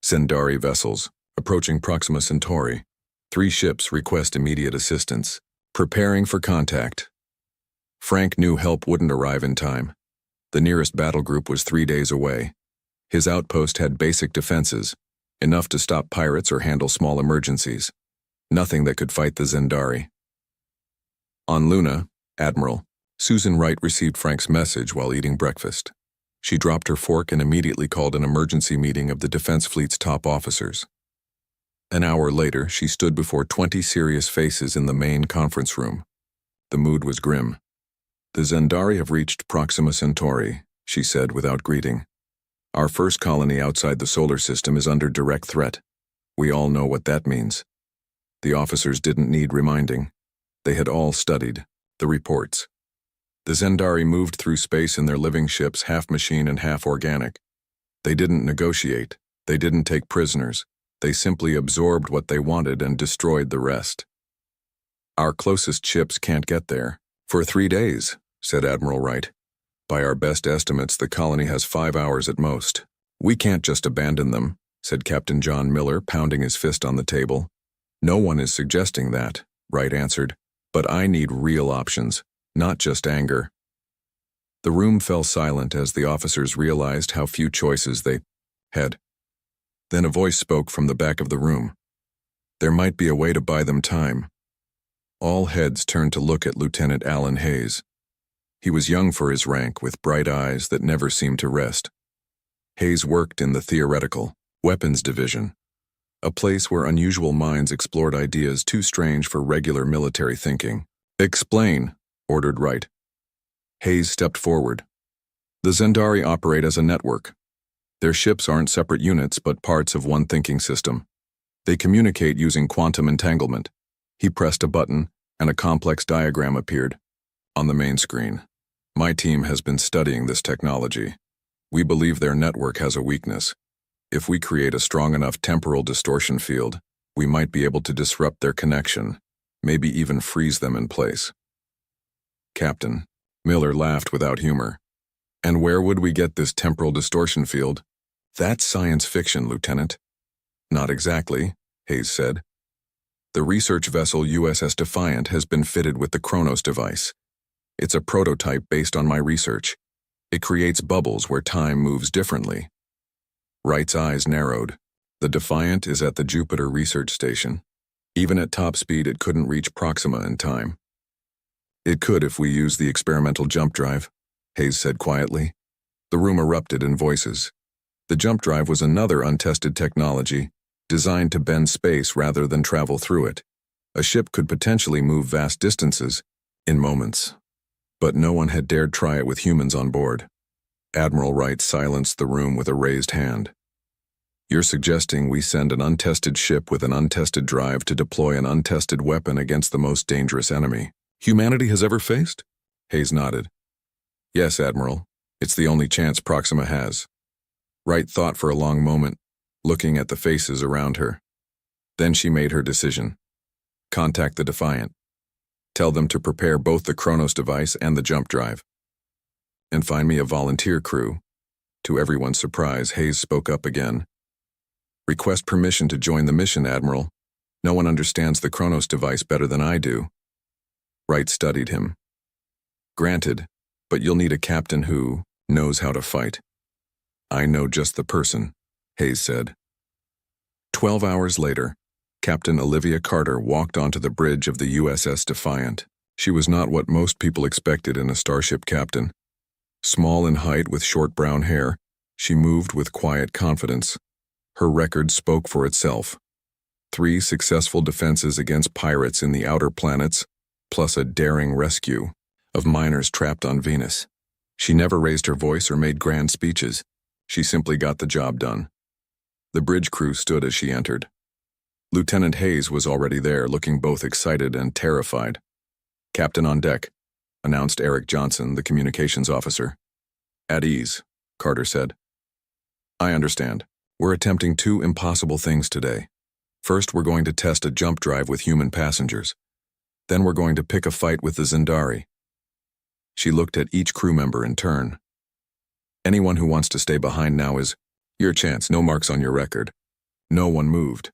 Zendari vessels, approaching Proxima Centauri. 3 ships request immediate assistance. Preparing for contact. Frank knew help wouldn't arrive in time. The nearest battle group was 3 days away. His outpost had basic defenses, enough to stop pirates or handle small emergencies. Nothing that could fight the Zendari. On Luna, Admiral, Susan Wright received Frank's message while eating breakfast. She dropped her fork and immediately called an emergency meeting of the Defense Fleet's top officers. An hour later, she stood before 20 serious faces in the main conference room. The mood was grim. "The Zendari have reached Proxima Centauri," she said without greeting. "Our first colony outside the solar system is under direct threat. We all know what that means." The officers didn't need reminding. They had all studied the reports. The Zendari moved through space in their living ships, half machine and half organic. They didn't negotiate. They didn't take prisoners. They simply absorbed what they wanted and destroyed the rest. "Our closest ships can't get there." "For 3 days," said Admiral Wright. "By our best estimates, the colony has 5 hours at most." "We can't just abandon them," said Captain John Miller, pounding his fist on the table. "No one is suggesting that," Wright answered. "But I need real options, not just anger." The room fell silent as the officers realized how few choices they had. Then a voice spoke from the back of the room. There might be a way to buy them time. All heads turned to look at Lieutenant Alan Hayes. He was young for his rank, with bright eyes that never seemed to rest. Hayes worked in the Theoretical Weapons Division, a place where unusual minds explored ideas too strange for regular military thinking. "Explain," ordered Wright. Hayes stepped forward. "The Zendari operate as a network. Their ships aren't separate units but parts of one thinking system. They communicate using quantum entanglement." He pressed a button, and a complex diagram appeared on the main screen. "My team has been studying this technology. We believe their network has a weakness. If we create a strong enough temporal distortion field, we might be able to disrupt their connection, maybe even freeze them in place." "Captain," Miller laughed without humor. "And where would we get this temporal distortion field?" "That's science fiction, Lieutenant." "Not exactly," Hayes said. "The research vessel USS Defiant has been fitted with the Kronos device. It's a prototype based on my research. It creates bubbles where time moves differently." Wright's eyes narrowed. "The Defiant is at the Jupiter Research Station. Even at top speed, it couldn't reach Proxima in time." "It could if we use the experimental jump drive," Hayes said quietly. The room erupted in voices. The jump drive was another untested technology, designed to bend space rather than travel through it. A ship could potentially move vast distances in moments. But no one had dared try it with humans on board. Admiral Wright silenced the room with a raised hand. "You're suggesting we send an untested ship with an untested drive to deploy an untested weapon against the most dangerous enemy humanity has ever faced?" Hayes nodded. "Yes, Admiral. It's the only chance Proxima has." Wright thought for a long moment, looking at the faces around her. Then she made her decision. "Contact the Defiant. Tell them to prepare both the Kronos device and the jump drive. And find me a volunteer crew." To everyone's surprise, Hayes spoke up again. "Request permission to join the mission, Admiral. No one understands the Kronos device better than I do." Wright studied him. "Granted, but you'll need a captain who knows how to fight." "I know just the person," Hayes said. 12 hours later, Captain Olivia Carter walked onto the bridge of the USS Defiant. She was not what most people expected in a starship captain. Small in height with short brown hair, she moved with quiet confidence. Her record spoke for itself. 3 successful defenses against pirates in the outer planets, plus a daring rescue of miners trapped on Venus. She never raised her voice or made grand speeches. She simply got the job done. The bridge crew stood as she entered. Lieutenant Hayes was already there, looking both excited and terrified. "Captain on deck," announced Eric Johnson, the communications officer. "At ease," Carter said. "I understand. We're attempting 2 impossible things today. First, we're going to test a jump drive with human passengers. Then we're going to pick a fight with the Zendari. She looked at each crew member in turn. Anyone who wants to stay behind now is your chance, no marks on your record. No one moved.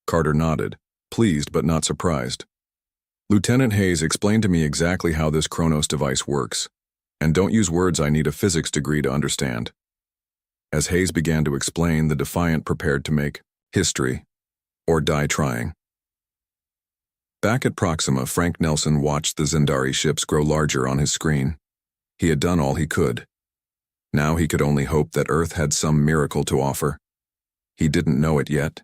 Carter nodded, pleased but not surprised. Lieutenant Hayes explained to me exactly how this Kronos device works, and don't use words I need a physics degree to understand. As Hayes began to explain, the Defiant prepared to make history, or die trying. Back at Proxima, Frank Nelson watched the Zendari ships grow larger on his screen. He had done all he could. Now he could only hope that Earth had some miracle to offer. He didn't know it yet,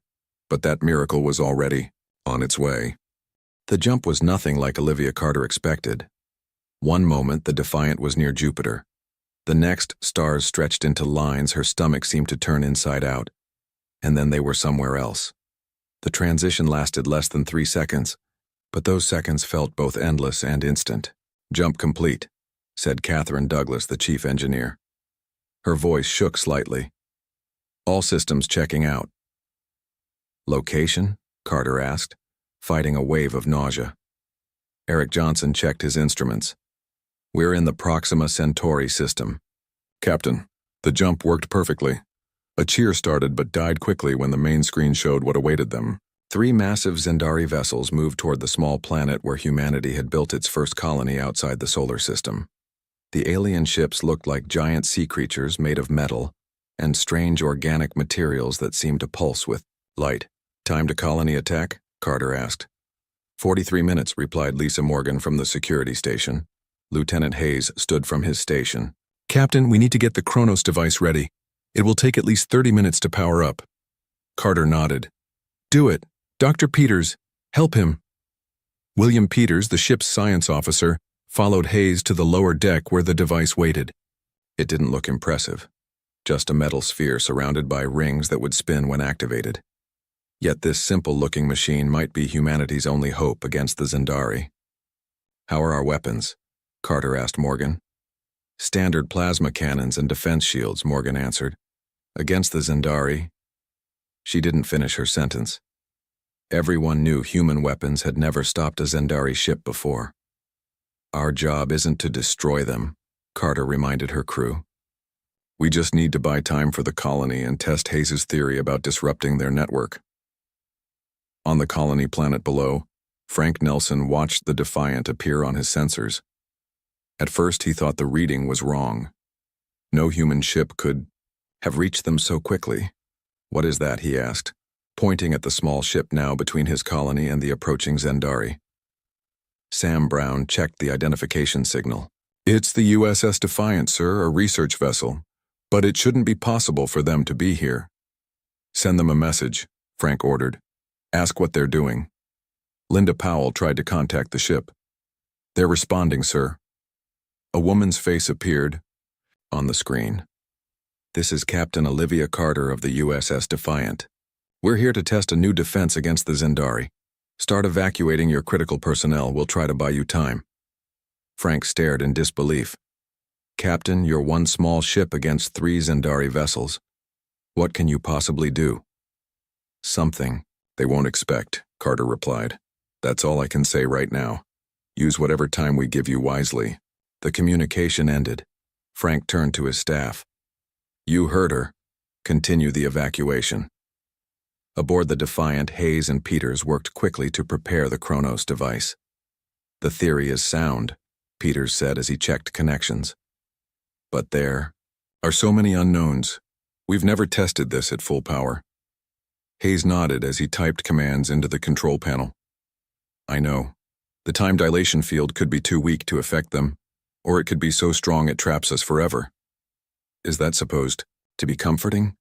but that miracle was already on its way. The jump was nothing like Olivia Carter expected. One moment the Defiant was near Jupiter. The next, stars stretched into lines her stomach seemed to turn inside out. And then they were somewhere else. The transition lasted less than 3 seconds, but those seconds felt both endless and instant. "Jump complete," said Catherine Douglas, the chief engineer. Her voice shook slightly. "All systems checking out." "Location?" Carter asked, fighting a wave of nausea. Eric Johnson checked his instruments. "We're in the Proxima Centauri system." "Captain, the jump worked perfectly." A cheer started but died quickly when the main screen showed what awaited them. 3 massive Zendari vessels moved toward the small planet where humanity had built its first colony outside the solar system. The alien ships looked like giant sea creatures made of metal and strange organic materials that seemed to pulse with light. "Time to colony attack?" Carter asked. 43 minutes, replied Lisa Morgan from the security station. Lieutenant Hayes stood from his station. "Captain, we need to get the Kronos device ready. It will take at least 30 minutes to power up." Carter nodded. "Do it. Dr. Peters, help him." William Peters, the ship's science officer, followed Hayes to the lower deck where the device waited. It didn't look impressive. Just a metal sphere surrounded by rings that would spin when activated. Yet this simple-looking machine might be humanity's only hope against the Zendari. "How are our weapons?" Carter asked Morgan. "Standard plasma cannons and defense shields," Morgan answered. "Against the Zendari." She didn't finish her sentence. Everyone knew human weapons had never stopped a Zendari ship before. "Our job isn't to destroy them," Carter reminded her crew. "We just need to buy time for the colony and test Hayes' theory about disrupting their network." On the colony planet below, Frank Nelson watched the Defiant appear on his sensors. At first he thought the reading was wrong. No human ship could have reached them so quickly. "What is that?" he asked, pointing at the small ship now between his colony and the approaching Zendari. Sam Brown checked the identification signal. "It's the USS Defiant, sir, a research vessel, but it shouldn't be possible for them to be here." "Send them a message," Frank ordered. "Ask what they're doing." Linda Powell tried to contact the ship. "They're responding, sir." A woman's face appeared on the screen. "This is Captain Olivia Carter of the USS Defiant. We're here to test a new defense against the Zendari. Start evacuating your critical personnel. We'll try to buy you time." Frank stared in disbelief. "Captain, you're one small ship against 3 Zendari vessels. What can you possibly do?" "Something they won't expect," Carter replied. "That's all I can say right now. Use whatever time we give you wisely." The communication ended. Frank turned to his staff. "You heard her. Continue the evacuation." Aboard the Defiant, Hayes and Peters worked quickly to prepare the Kronos device. "The theory is sound," Peters said as he checked connections. "But there are so many unknowns. We've never tested this at full power." Hayes nodded as he typed commands into the control panel. "I know. The time dilation field could be too weak to affect them, or it could be so strong it traps us forever." "Is that supposed to be comforting?"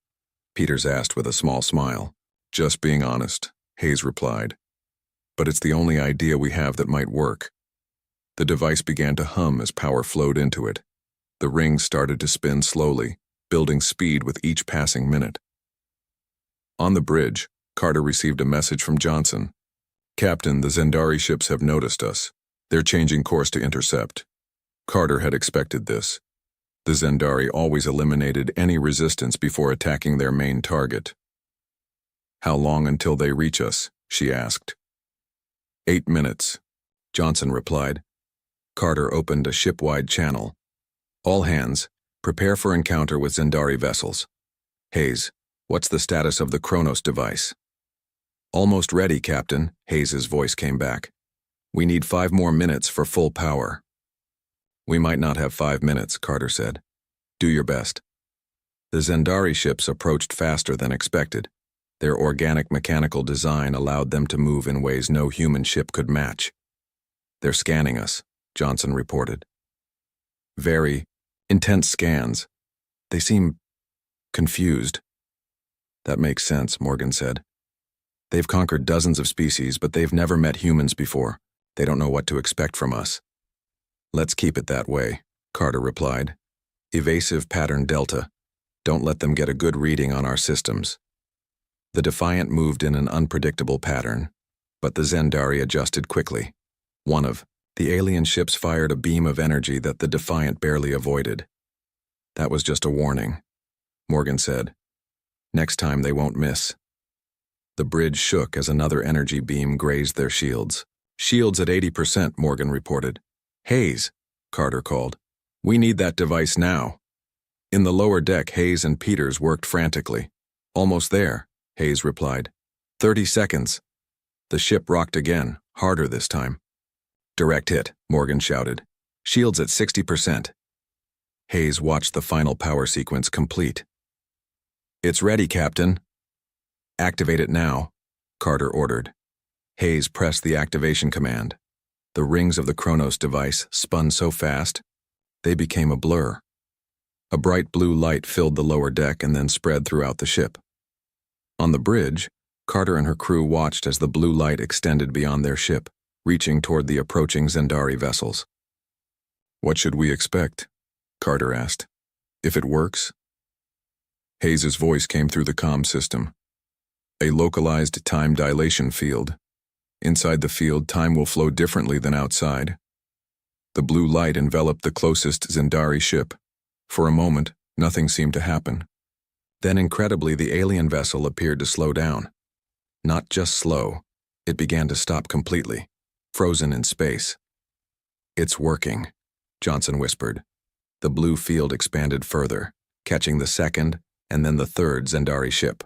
Peters asked with a small smile. "Just being honest," Hayes replied. "But it's the only idea we have that might work." The device began to hum as power flowed into it. The rings started to spin slowly, building speed with each passing minute. On the bridge, Carter received a message from Johnson. "Captain, the Zendari ships have noticed us. They're changing course to intercept." Carter had expected this. The Zendari always eliminated any resistance before attacking their main target. "How long until they reach us?" she asked. 8 minutes, Johnson replied. Carter opened a ship-wide channel. All hands, prepare for encounter with Zendari vessels. Hayes, what's the status of the Kronos device? Almost ready, Captain, Hayes's voice came back. We need 5 more minutes for full power. We might not have 5 minutes, Carter said. Do your best. The Zendari ships approached faster than expected. Their organic mechanical design allowed them to move in ways no human ship could match. They're scanning us, Johnson reported. Very intense scans. They seem confused. That makes sense, Morgan said. They've conquered dozens of species, but they've never met humans before. They don't know what to expect from us. Let's keep it that way, Carter replied. Evasive pattern delta. Don't let them get a good reading on our systems. The Defiant moved in an unpredictable pattern, but the Zendari adjusted quickly. One of the alien ships fired a beam of energy that the Defiant barely avoided. That was just a warning, Morgan said. Next time they won't miss. The bridge shook as another energy beam grazed their shields. Shields at 80%, Morgan reported. Hayes, Carter called. We need that device now. In the lower deck, Hayes and Peters worked frantically. Almost there, Hayes replied. 30 seconds. The ship rocked again, harder this time. Direct hit, Morgan shouted. Shields at 60%. Hayes watched the final power sequence complete. It's ready, Captain. Activate it now, Carter ordered. Hayes pressed the activation command. The rings of the Kronos device spun so fast, they became a blur. A bright blue light filled the lower deck and then spread throughout the ship. On the bridge, Carter and her crew watched as the blue light extended beyond their ship, reaching toward the approaching Zendari vessels. What should we expect? Carter asked. If it works? Hayes's voice came through the comm system. A localized time dilation field. Inside the field, time will flow differently than outside. The blue light enveloped the closest Zendari ship. For a moment, nothing seemed to happen. Then incredibly, the alien vessel appeared to slow down. Not just slow, it began to stop completely, frozen in space. It's working, Johnson whispered. The blue field expanded further, catching the second and then the third Zendari ship.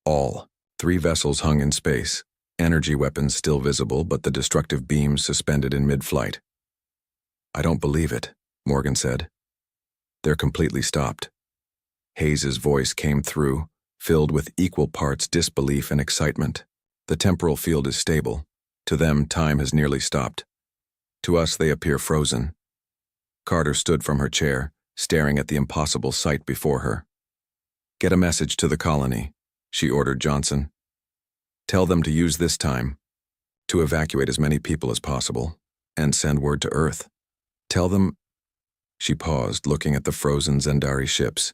All 3 vessels hung in space, energy weapons still visible but the destructive beams suspended in mid-flight. I don't believe it, Morgan said. They're completely stopped. Hayes's voice came through, filled with equal parts disbelief and excitement. The temporal field is stable. To them, time has nearly stopped. To us, they appear frozen. Carter stood from her chair, staring at the impossible sight before her. Get a message to the colony, she ordered Johnson. Tell them to use this time to evacuate as many people as possible and send word to Earth. Tell them... She paused, looking at the frozen Zendari ships.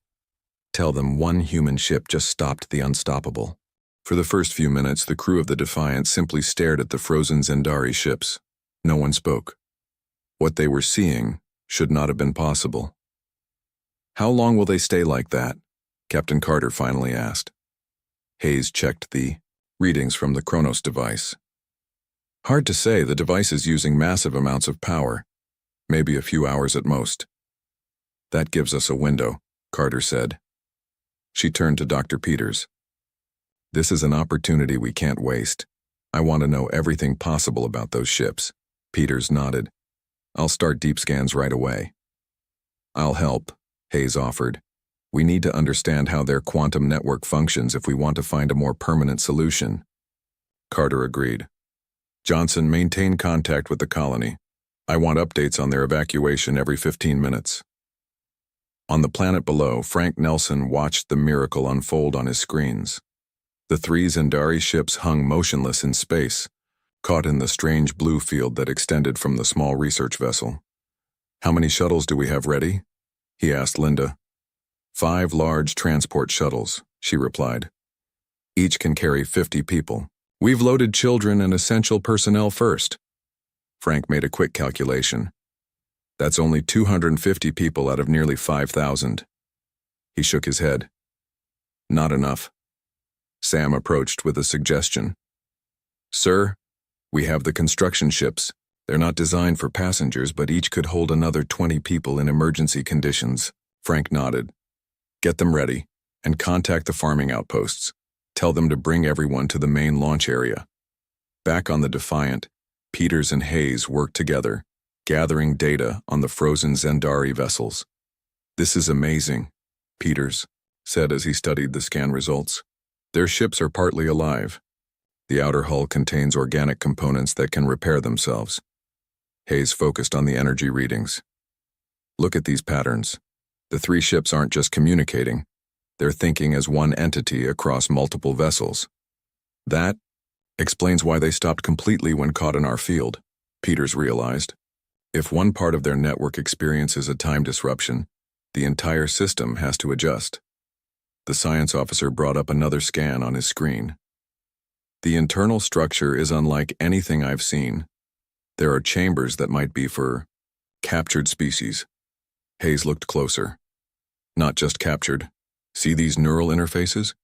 Tell them one human ship just stopped the unstoppable. For the first few minutes, the crew of the Defiant simply stared at the frozen Zendari ships. No one spoke. What they were seeing should not have been possible. How long will they stay like that? Captain Carter finally asked. Hayes checked the readings from the Kronos device. Hard to say, the device is using massive amounts of power. Maybe a few hours at most. That gives us a window, Carter said. She turned to Dr. Peters. This is an opportunity we can't waste. I want to know everything possible about those ships. Peters nodded. I'll start deep scans right away. I'll help, Hayes offered. We need to understand how their quantum network functions if we want to find a more permanent solution. Carter agreed. Johnson, maintain contact with the colony. I want updates on their evacuation every 15 minutes. On the planet below, Frank Nelson watched the miracle unfold on his screens. The 3 Zendari ships hung motionless in space, caught in the strange blue field that extended from the small research vessel. How many shuttles do we have ready? He asked Linda. 5 large transport shuttles, she replied. Each can carry 50 people. We've loaded children and essential personnel first. Frank made a quick calculation. That's only 250 people out of nearly 5,000. He shook his head. Not enough. Sam approached with a suggestion. Sir, we have the construction ships. They're not designed for passengers, but each could hold another 20 people in emergency conditions. Frank nodded. Get them ready, and contact the farming outposts. Tell them to bring everyone to the main launch area. Back on the Defiant, Peters and Hayes worked together, gathering data on the frozen Zendari vessels. This is amazing, Peters said as he studied the scan results. Their ships are partly alive. The outer hull contains organic components that can repair themselves. Hayes focused on the energy readings. Look at these patterns. The three ships aren't just communicating. They're thinking as one entity across multiple vessels. That explains why they stopped completely when caught in our field, Peters realized. If one part of their network experiences a time disruption, the entire system has to adjust. The science officer brought up another scan on his screen. The internal structure is unlike anything I've seen. There are chambers that might be for captured species. Hayes looked closer. Not just captured. See these neural interfaces?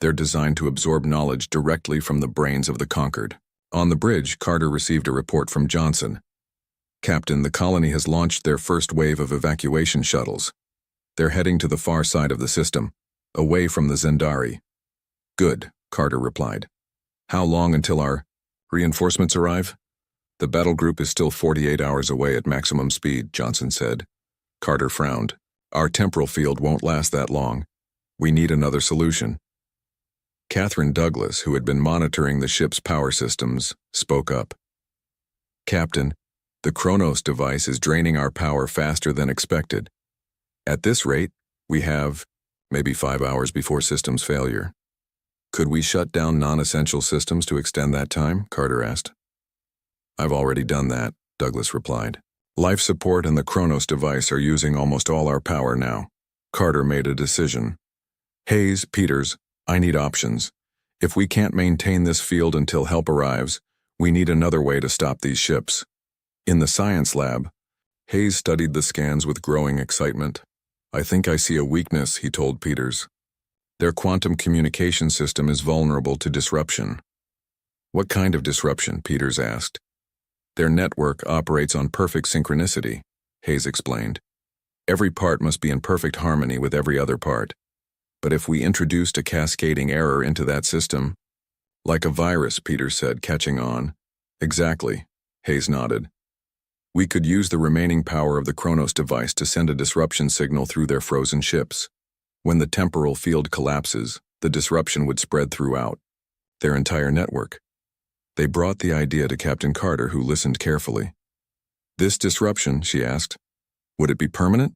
They're designed to absorb knowledge directly from the brains of the conquered. On the bridge, Carter received a report from Johnson. Captain, the colony has launched their first wave of evacuation shuttles. They're heading to the far side of the system, away from the Zendari. Good, Carter replied. How long until our reinforcements arrive? The battle group is still 48 hours away at maximum speed, Johnson said. Carter frowned. Our temporal field won't last that long. We need another solution. Catherine Douglas, who had been monitoring the ship's power systems, spoke up. Captain, the Kronos device is draining our power faster than expected. At this rate, we have maybe 5 hours before systems failure. Could we shut down non-essential systems to extend that time? Carter asked. I've already done that, Douglas replied. Life support and the Kronos device are using almost all our power now. Carter made a decision. Hayes, Peters, I need options. If we can't maintain this field until help arrives, we need another way to stop these ships. In the science lab, Hayes studied the scans with growing excitement. I think I see a weakness, he told Peters. Their quantum communication system is vulnerable to disruption. What kind of disruption? Peters asked. Their network operates on perfect synchronicity, Hayes explained. Every part must be in perfect harmony with every other part. But if we introduced a cascading error into that system, like a virus, Peters said, catching on. Exactly, Hayes nodded. We could use the remaining power of the Kronos device to send a disruption signal through their frozen ships. When the temporal field collapses, the disruption would spread throughout their entire network. They brought the idea to Captain Carter, who listened carefully. This disruption, she asked, would it be permanent?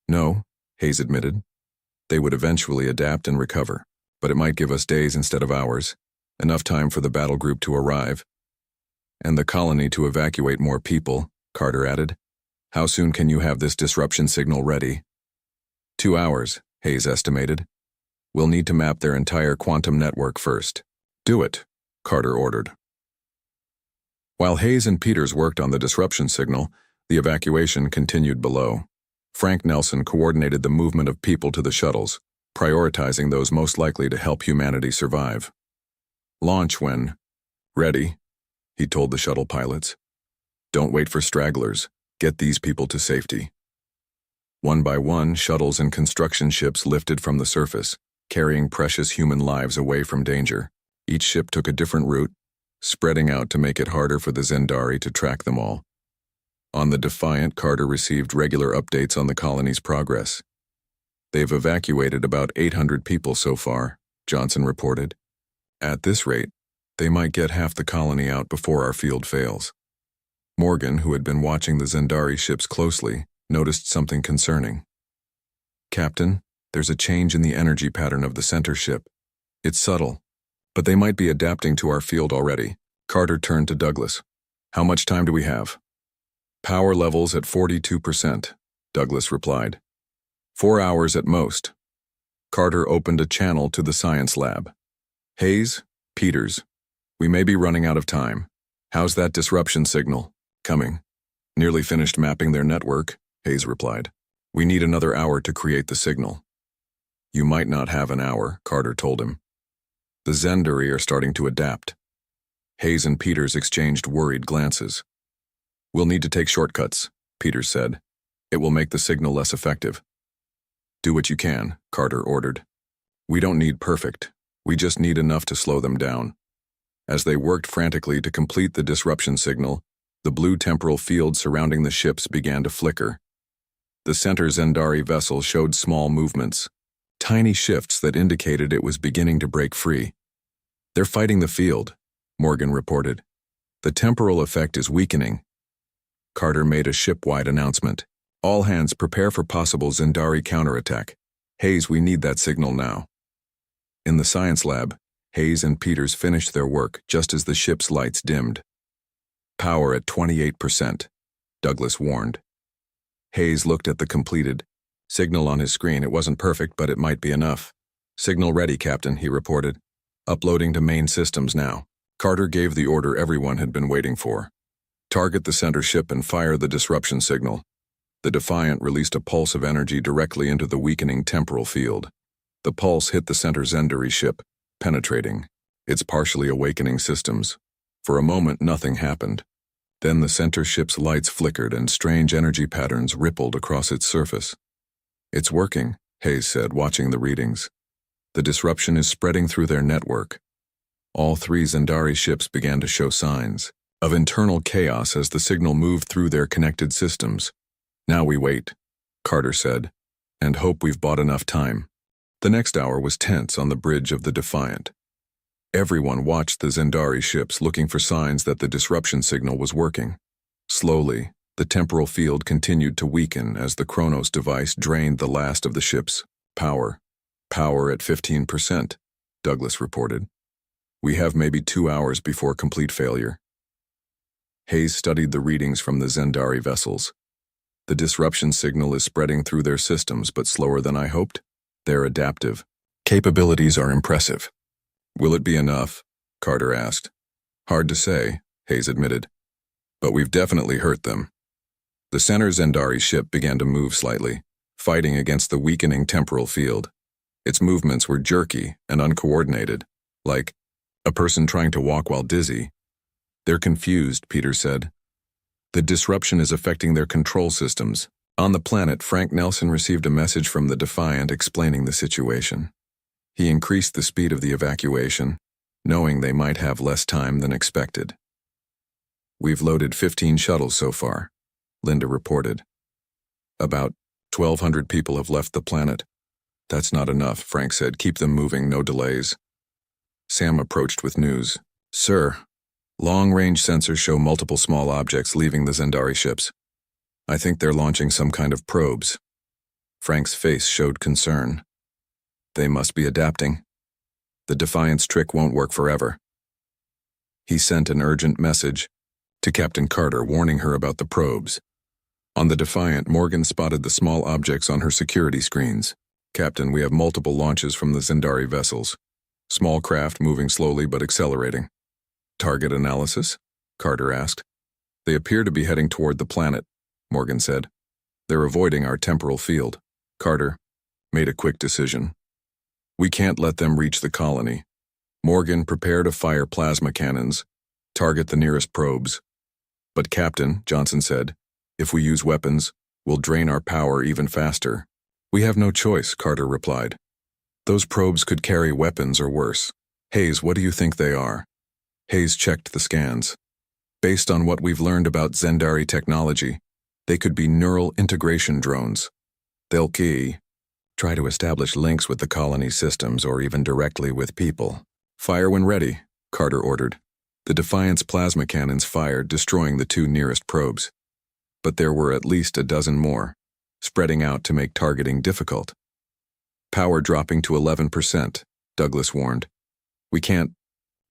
No, Hayes admitted. They would eventually adapt and recover, but it might give us days instead of hours, enough time for the battle group to arrive. And the colony to evacuate more people, Carter added. How soon can you have this disruption signal ready? 2 hours, Hayes estimated. We'll need to map their entire quantum network first. Do it, Carter ordered. While Hayes and Peters worked on the disruption signal, the evacuation continued below. Frank Nelson coordinated the movement of people to the shuttles, prioritizing those most likely to help humanity survive. Launch when ready, he told the shuttle pilots. Don't wait for stragglers. Get these people to safety. One by one, shuttles and construction ships lifted from the surface, carrying precious human lives away from danger. Each ship took a different route, spreading out to make it harder for the Zendari to track them all. On the Defiant, Carter received regular updates on the colony's progress. They've evacuated about 800 people so far, Johnson reported. At this rate, they might get half the colony out before our field fails. Morgan, who had been watching the Zendari ships closely, noticed something concerning. Captain, there's a change in the energy pattern of the center ship. It's subtle, but they might be adapting to our field already. Carter turned to Douglas. How much time do we have? Power levels at 42%, Douglas replied. 4 hours at most. Carter opened a channel to the science lab. Hayes, Peters, we may be running out of time. How's that disruption signal? Coming. Nearly finished mapping their network, Hayes replied. We need another hour to create the signal. You might not have an hour, Carter told him. The Zendari are starting to adapt. Hayes and Peters exchanged worried glances. We'll need to take shortcuts, Peters said. It will make the signal less effective. Do what you can, Carter ordered. We don't need perfect. We just need enough to slow them down. As they worked frantically to complete the disruption signal, the blue temporal field surrounding the ships began to flicker. The center Zendari vessel showed small movements, tiny shifts that indicated it was beginning to break free. They're fighting the field, Morgan reported. The temporal effect is weakening. Carter made a ship-wide announcement. All hands prepare for possible Zendari counterattack. Hayes, we need that signal now. In the science lab, Hayes and Peters finished their work just as the ship's lights dimmed. Power at 28%, Douglas warned. Hayes looked at the completed signal on his screen. It wasn't perfect, but it might be enough. Signal ready, Captain, he reported. Uploading to main systems now. Carter gave the order everyone had been waiting for. Target the center ship and fire the disruption signal. The Defiant released a pulse of energy directly into the weakening temporal field. The pulse hit the center Zendari ship, penetrating its partially awakening systems. For a moment, nothing happened. Then the center ship's lights flickered and strange energy patterns rippled across its surface. It's working, Hayes said, watching the readings. The disruption is spreading through their network. All three Zendari ships began to show signs of internal chaos as the signal moved through their connected systems. Now we wait, Carter said, and hope we've bought enough time. The next hour was tense on the bridge of the Defiant. Everyone watched the Zendari ships looking for signs that the disruption signal was working. Slowly, the temporal field continued to weaken as the Kronos device drained the last of the ship's power. Power at 15%, Douglas reported. We have maybe 2 hours before complete failure. Hayes studied the readings from the Zendari vessels. The disruption signal is spreading through their systems, but slower than I hoped. Their adaptive capabilities are impressive. Will it be enough? Carter asked. Hard to say, Hayes admitted. But we've definitely hurt them. The center Zendari ship began to move slightly, fighting against the weakening temporal field. Its movements were jerky and uncoordinated, like a person trying to walk while dizzy. They're confused, Peter said. The disruption is affecting their control systems. On the planet, Frank Nelson received a message from the Defiant explaining the situation. He increased the speed of the evacuation, knowing they might have less time than expected. We've loaded 15 shuttles so far, Linda reported. About 1,200 people have left the planet. That's not enough, Frank said. Keep them moving, no delays. Sam approached with news. Sir, long-range sensors show multiple small objects leaving the Zendari ships. I think they're launching some kind of probes. Frank's face showed concern. They must be adapting. The Defiant's trick won't work forever. He sent an urgent message to Captain Carter warning her about the probes. On the Defiant, Morgan spotted the small objects on her security screens. Captain, we have multiple launches from the Zendari vessels. Small craft moving slowly but accelerating. Target analysis? Carter asked. They appear to be heading toward the planet, Morgan said. They're avoiding our temporal field. Carter made a quick decision. We can't let them reach the colony. Morgan, prepare to fire plasma cannons. Target the nearest probes. But Captain, Johnson said, if we use weapons, we'll drain our power even faster. We have no choice, Carter replied. Those probes could carry weapons or worse. Hayes, what do you think they are? Hayes checked the scans. Based on what we've learned about Zendari technology, they could be neural integration drones. They'll try to establish links with the colony systems or even directly with people. Fire when ready, Carter ordered. The Defiant's plasma cannons fired, destroying the 2 nearest probes. But there were at least a dozen more, spreading out to make targeting difficult. Power dropping to 11%, Douglas warned. We can't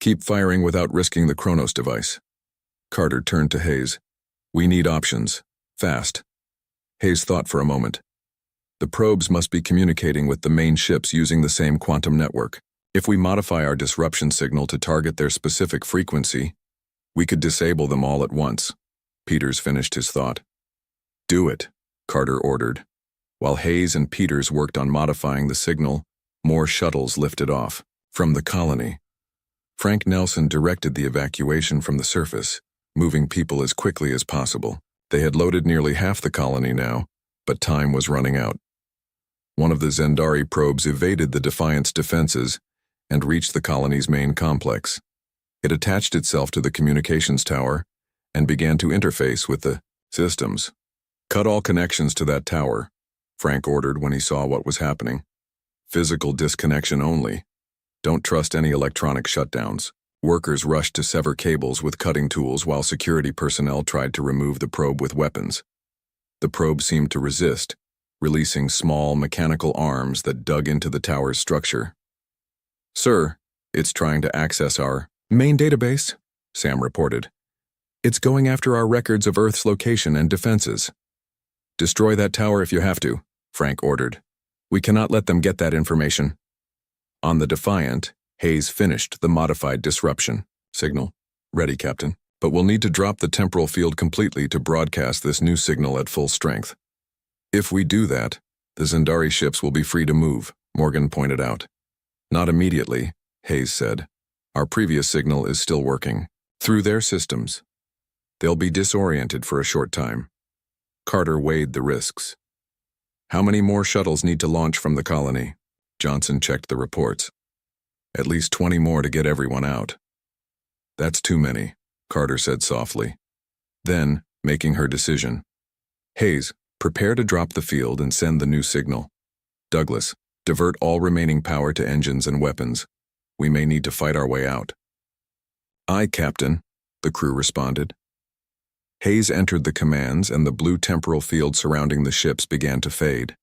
keep firing without risking the Kronos device. Carter turned to Hayes. We need options. Fast. Hayes thought for a moment. The probes must be communicating with the main ships using the same quantum network. If we modify our disruption signal to target their specific frequency, we could disable them all at once. Peters finished his thought. Do it, Carter ordered. While Hayes and Peters worked on modifying the signal, more shuttles lifted off from the colony. Frank Nelson directed the evacuation from the surface, moving people as quickly as possible. They had loaded nearly half the colony now, but time was running out. One of the Zendari probes evaded the Defiant's defenses and reached the colony's main complex. It attached itself to the communications tower and began to interface with the systems. "Cut all connections to that tower," Frank ordered when he saw what was happening. "Physical disconnection only. Don't trust any electronic shutdowns." Workers rushed to sever cables with cutting tools while security personnel tried to remove the probe with weapons. The probe seemed to resist, releasing small mechanical arms that dug into the tower's structure. "Sir, it's trying to access our main database," Sam reported. "It's going after our records of Earth's location and defenses." "Destroy that tower if you have to," Frank ordered. "We cannot let them get that information." On the Defiant, Hayes finished the modified disruption signal. "Ready, Captain. But we'll need to drop the temporal field completely to broadcast this new signal at full strength." "If we do that, the Zendari ships will be free to move," Morgan pointed out. "Not immediately," Hayes said. "Our previous signal is still working. Through their systems. They'll be disoriented for a short time." Carter weighed the risks. "How many more shuttles need to launch from the colony?" Johnson checked the reports. "At least 20 more to get everyone out." "That's too many," Carter said softly. Then, making her decision, "Hayes, prepare to drop the field and send the new signal. Douglas, divert all remaining power to engines and weapons. We may need to fight our way out." "Aye, Captain," the crew responded. Hayes entered the commands and the blue temporal field surrounding the ships began to fade.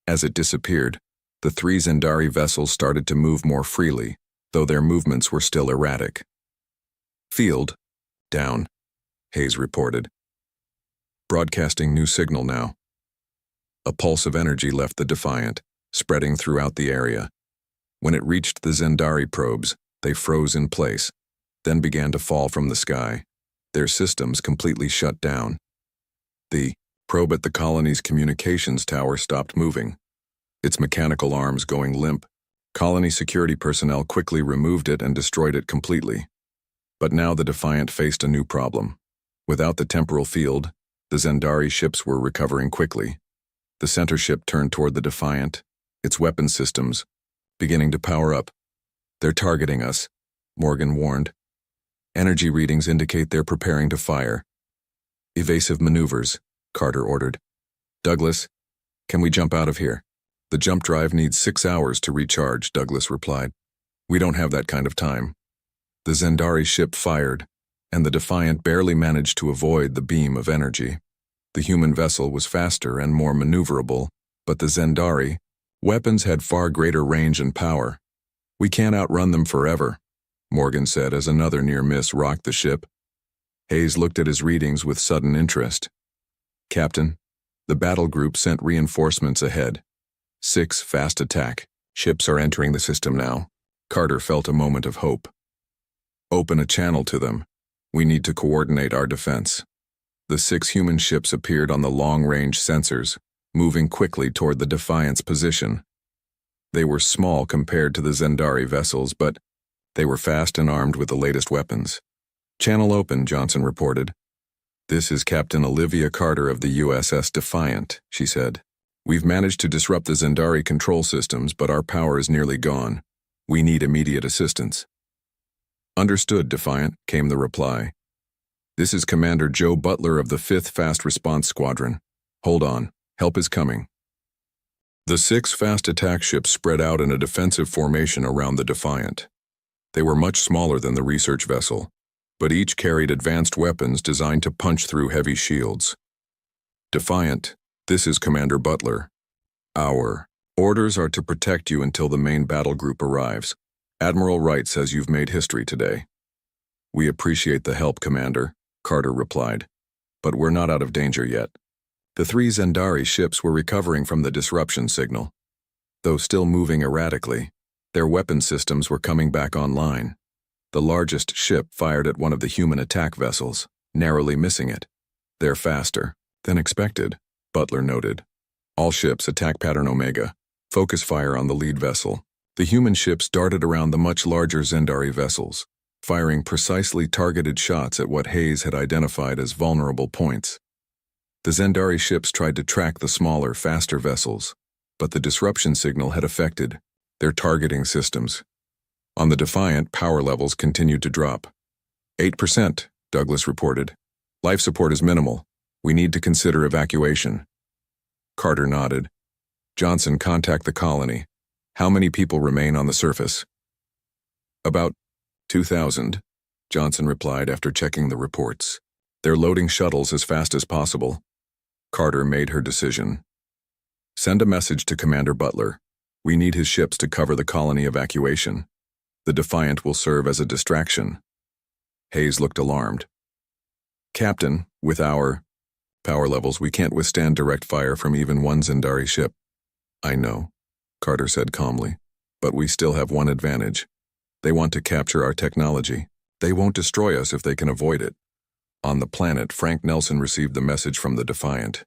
As it disappeared, the 3 Zendari vessels started to move more freely, though their movements were still erratic. "Field, down," Hayes reported. "Broadcasting new signal now." A pulse of energy left the Defiant, spreading throughout the area. When it reached the Zendari probes, they froze in place, then began to fall from the sky, their systems completely shut down. The probe at the colony's communications tower stopped moving, its mechanical arms going limp. Colony security personnel quickly removed it and destroyed it completely. But now the Defiant faced a new problem. Without the temporal field, the Zendari ships were recovering quickly. The center ship turned toward the Defiant, its weapon systems beginning to power up. "They're targeting us," Morgan warned. "Energy readings indicate they're preparing to fire." "Evasive maneuvers," Carter ordered. "Douglas, can we jump out of here?" "The jump drive needs 6 hours to recharge," Douglas replied. "We don't have that kind of time." The Zendari ship fired, and the Defiant barely managed to avoid the beam of energy. The human vessel was faster and more maneuverable, but the Zendari weapons had far greater range and power. "We can't outrun them forever," Morgan said as another near miss rocked the ship. Hayes looked at his readings with sudden interest. "Captain, the battle group sent reinforcements ahead. 6 fast attack ships are entering the system now." Carter felt a moment of hope. "Open a channel to them. We need to coordinate our defense." The 6 human ships appeared on the long-range sensors, moving quickly toward the Defiant's position. They were small compared to the Zendari vessels, but they were fast and armed with the latest weapons. "Channel open," Johnson reported. "This is Captain Olivia Carter of the USS Defiant," she said. "We've managed to disrupt the Zendari control systems, but our power is nearly gone. We need immediate assistance." "Understood, Defiant," came the reply. "This is Commander Joe Butler of the 5th Fast Response Squadron. Hold on, help is coming." The 6 fast attack ships spread out in a defensive formation around the Defiant. They were much smaller than the research vessel, but each carried advanced weapons designed to punch through heavy shields. "Defiant, this is Commander Butler. Our orders are to protect you until the main battle group arrives. Admiral Wright says you've made history today." "We appreciate the help, Commander," Carter replied, "but we're not out of danger yet." The 3 Zendari ships were recovering from the disruption signal. Though still moving erratically, their weapon systems were coming back online. The largest ship fired at one of the human attack vessels, narrowly missing it. "They're faster than expected," Butler noted. "All ships attack pattern Omega. Focus fire on the lead vessel." The human ships darted around the much larger Zendari vessels, firing precisely targeted shots at what Hayes had identified as vulnerable points. The Zendari ships tried to track the smaller, faster vessels, but the disruption signal had affected their targeting systems. On the Defiant, power levels continued to drop. 8%, Douglas reported. Life support is minimal. We need to consider evacuation. Carter nodded. Johnson, contact the colony. How many people remain on the surface? About 2,000, Johnson replied after checking the reports. They're loading shuttles as fast as possible. Carter made her decision. Send a message to Commander Butler. We need his ships to cover the colony evacuation. The Defiant will serve as a distraction. Hayes looked alarmed. Captain, with our power levels, we can't withstand direct fire from even one Zendari ship. I know, Carter said calmly, but we still have one advantage. They want to capture our technology. They won't destroy us if they can avoid it. On the planet, Frank Nelson received the message from the Defiant.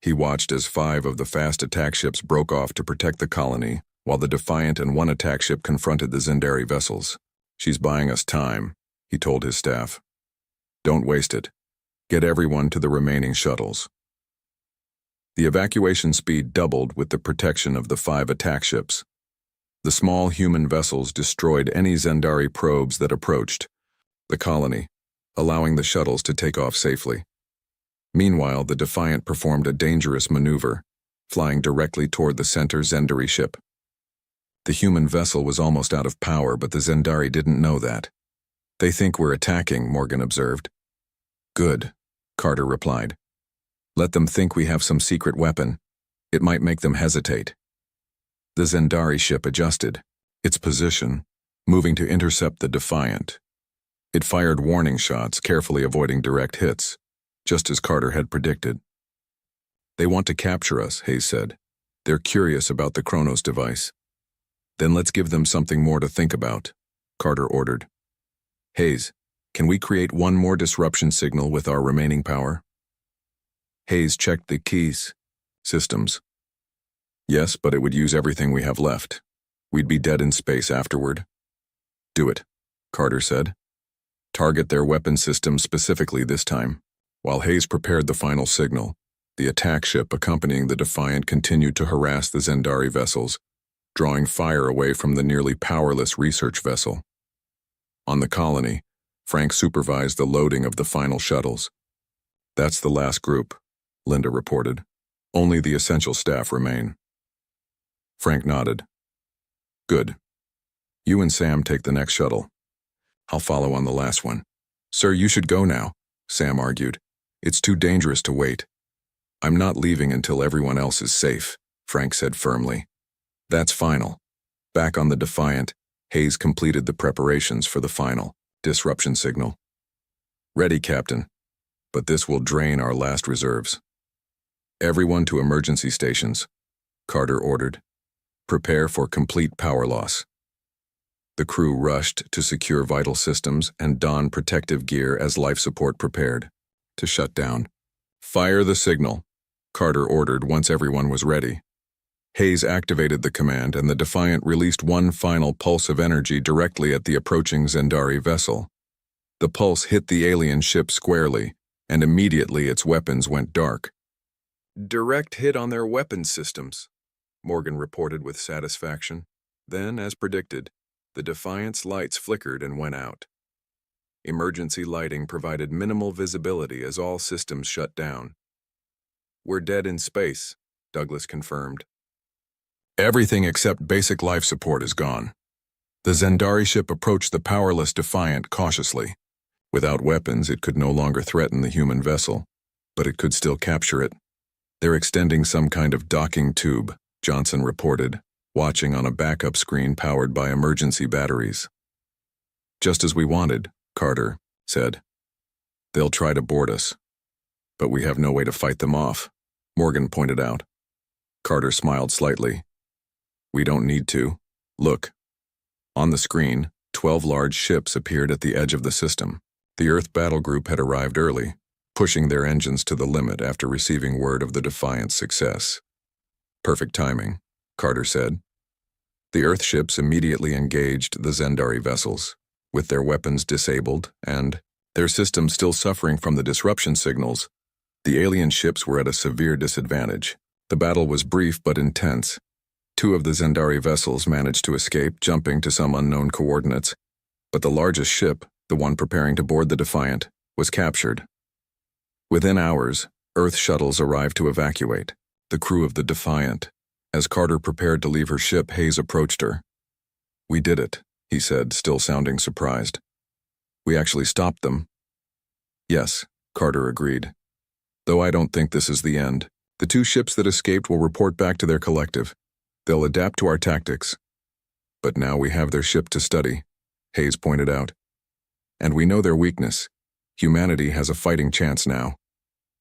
He watched as 5 of the fast attack ships broke off to protect the colony, while the Defiant and 1 attack ship confronted the Zendari vessels. She's buying us time, he told his staff. Don't waste it. Get everyone to the remaining shuttles. The evacuation speed doubled with the protection of the 5 attack ships. The small human vessels destroyed any Zendari probes that approached the colony, allowing the shuttles to take off safely. Meanwhile, the Defiant performed a dangerous maneuver, flying directly toward the center Zendari ship. The human vessel was almost out of power, but the Zendari didn't know that. They think we're attacking, Morgan observed. Good, Carter replied. Let them think we have some secret weapon. It might make them hesitate. The Zendari ship adjusted its position, moving to intercept the Defiant. It fired warning shots, carefully avoiding direct hits, just as Carter had predicted. They want to capture us, Hayes said. They're curious about the Kronos device. Then let's give them something more to think about, Carter ordered. Hayes, can we create one more disruption signal with our remaining power? Hayes checked the keys. Systems. Yes, but it would use everything we have left. We'd be dead in space afterward. Do it, Carter said. Target their weapon systems specifically this time. While Hayes prepared the final signal, the attack ship accompanying the Defiant continued to harass the Zendari vessels, drawing fire away from the nearly powerless research vessel. On the colony, Frank supervised the loading of the final shuttles. That's the last group, Linda reported. Only the essential staff remain. Frank nodded. Good. You and Sam take the next shuttle. I'll follow on the last one. Sir, you should go now, Sam argued. It's too dangerous to wait. I'm not leaving until everyone else is safe, Frank said firmly. That's final. Back on the Defiant, Hayes completed the preparations for the final disruption signal. Ready, Captain. But this will drain our last reserves. Everyone to emergency stations, Carter ordered. Prepare for complete power loss. The crew rushed to secure vital systems and don protective gear as life support prepared to shut down. Fire the signal, Carter ordered once everyone was ready. Hayes activated the command, and the Defiant released one final pulse of energy directly at the approaching Zendari vessel. The pulse hit the alien ship squarely, and immediately its weapons went dark. Direct hit on their weapons systems, Morgan reported with satisfaction. Then, as predicted, the Defiant's lights flickered and went out. Emergency lighting provided minimal visibility as all systems shut down. We're dead in space, Douglas confirmed. Everything except basic life support is gone. The Zendari ship approached the powerless Defiant cautiously. Without weapons, it could no longer threaten the human vessel, but it could still capture it. They're extending some kind of docking tube, Johnson reported, watching on a backup screen powered by emergency batteries. Just as we wanted, Carter said. They'll try to board us. But we have no way to fight them off, Morgan pointed out. Carter smiled slightly. We don't need to. Look. On the screen, 12 large ships appeared at the edge of the system. The Earth battle group had arrived early, pushing their engines to the limit after receiving word of the Defiant's success. Perfect timing, Carter said. The Earth ships immediately engaged the Zendari vessels. with their weapons disabled and their systems still suffering from the disruption signals. The alien ships were at a severe disadvantage. The battle was brief but intense. 2 of the Zendari vessels managed to escape, jumping to some unknown coordinates, but the largest ship, the one preparing to board the Defiant, was captured. Within hours, Earth shuttles arrived to evacuate the crew of the Defiant. As Carter prepared to leave her ship, Hayes approached her. "We did it," he said, still sounding surprised. "We actually stopped them." "Yes," Carter agreed. "Though I don't think this is the end. The 2 ships that escaped will report back to their collective. They'll adapt to our tactics. But now we have their ship to study," Hayes pointed out. "And we know their weakness. Humanity has a fighting chance now."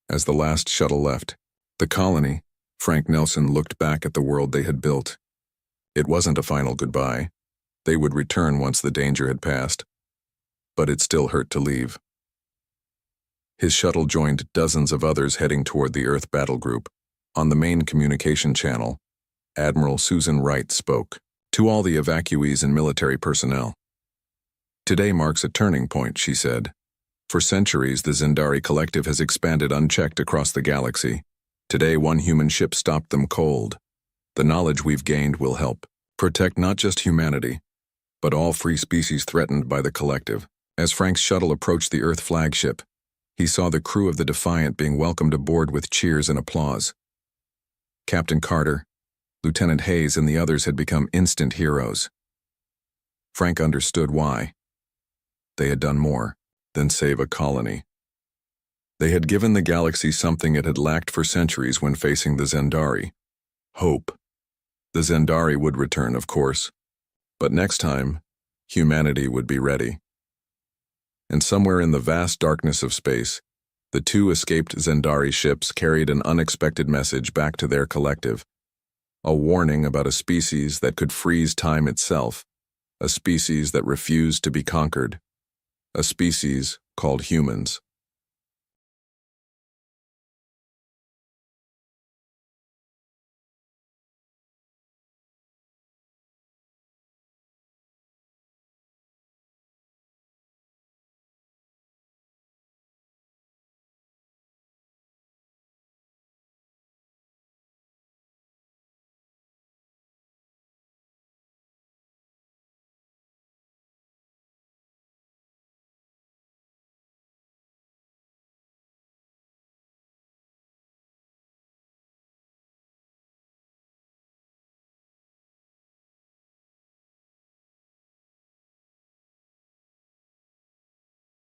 As the last shuttle left the colony, Frank Nelson looked back at the world they had built. It wasn't a final goodbye. They would return once the danger had passed. But it still hurt to leave. His shuttle joined dozens of others heading toward the Earth battle group. On the main communication channel, Admiral Susan Wright spoke to all the evacuees and military personnel. "Today marks a turning point," she said. "For centuries, the Zendari collective has expanded unchecked across the galaxy. Today, 1 human ship stopped them cold. The knowledge we've gained will help protect not just humanity, but all free species threatened by the collective." As Frank's shuttle approached the Earth flagship, he saw the crew of the Defiant being welcomed aboard with cheers and applause. Captain Carter, Lieutenant Hayes, and the others had become instant heroes. Frank understood why. They had done more than save a colony. They had given the galaxy something it had lacked for centuries when facing the Zendari: hope. The Zendari would return, of course, but next time, humanity would be ready. And somewhere in the vast darkness of space, the 2 escaped Zendari ships carried an unexpected message back to their collective. A warning about a species that could freeze time itself, a species that refused to be conquered, a species called humans.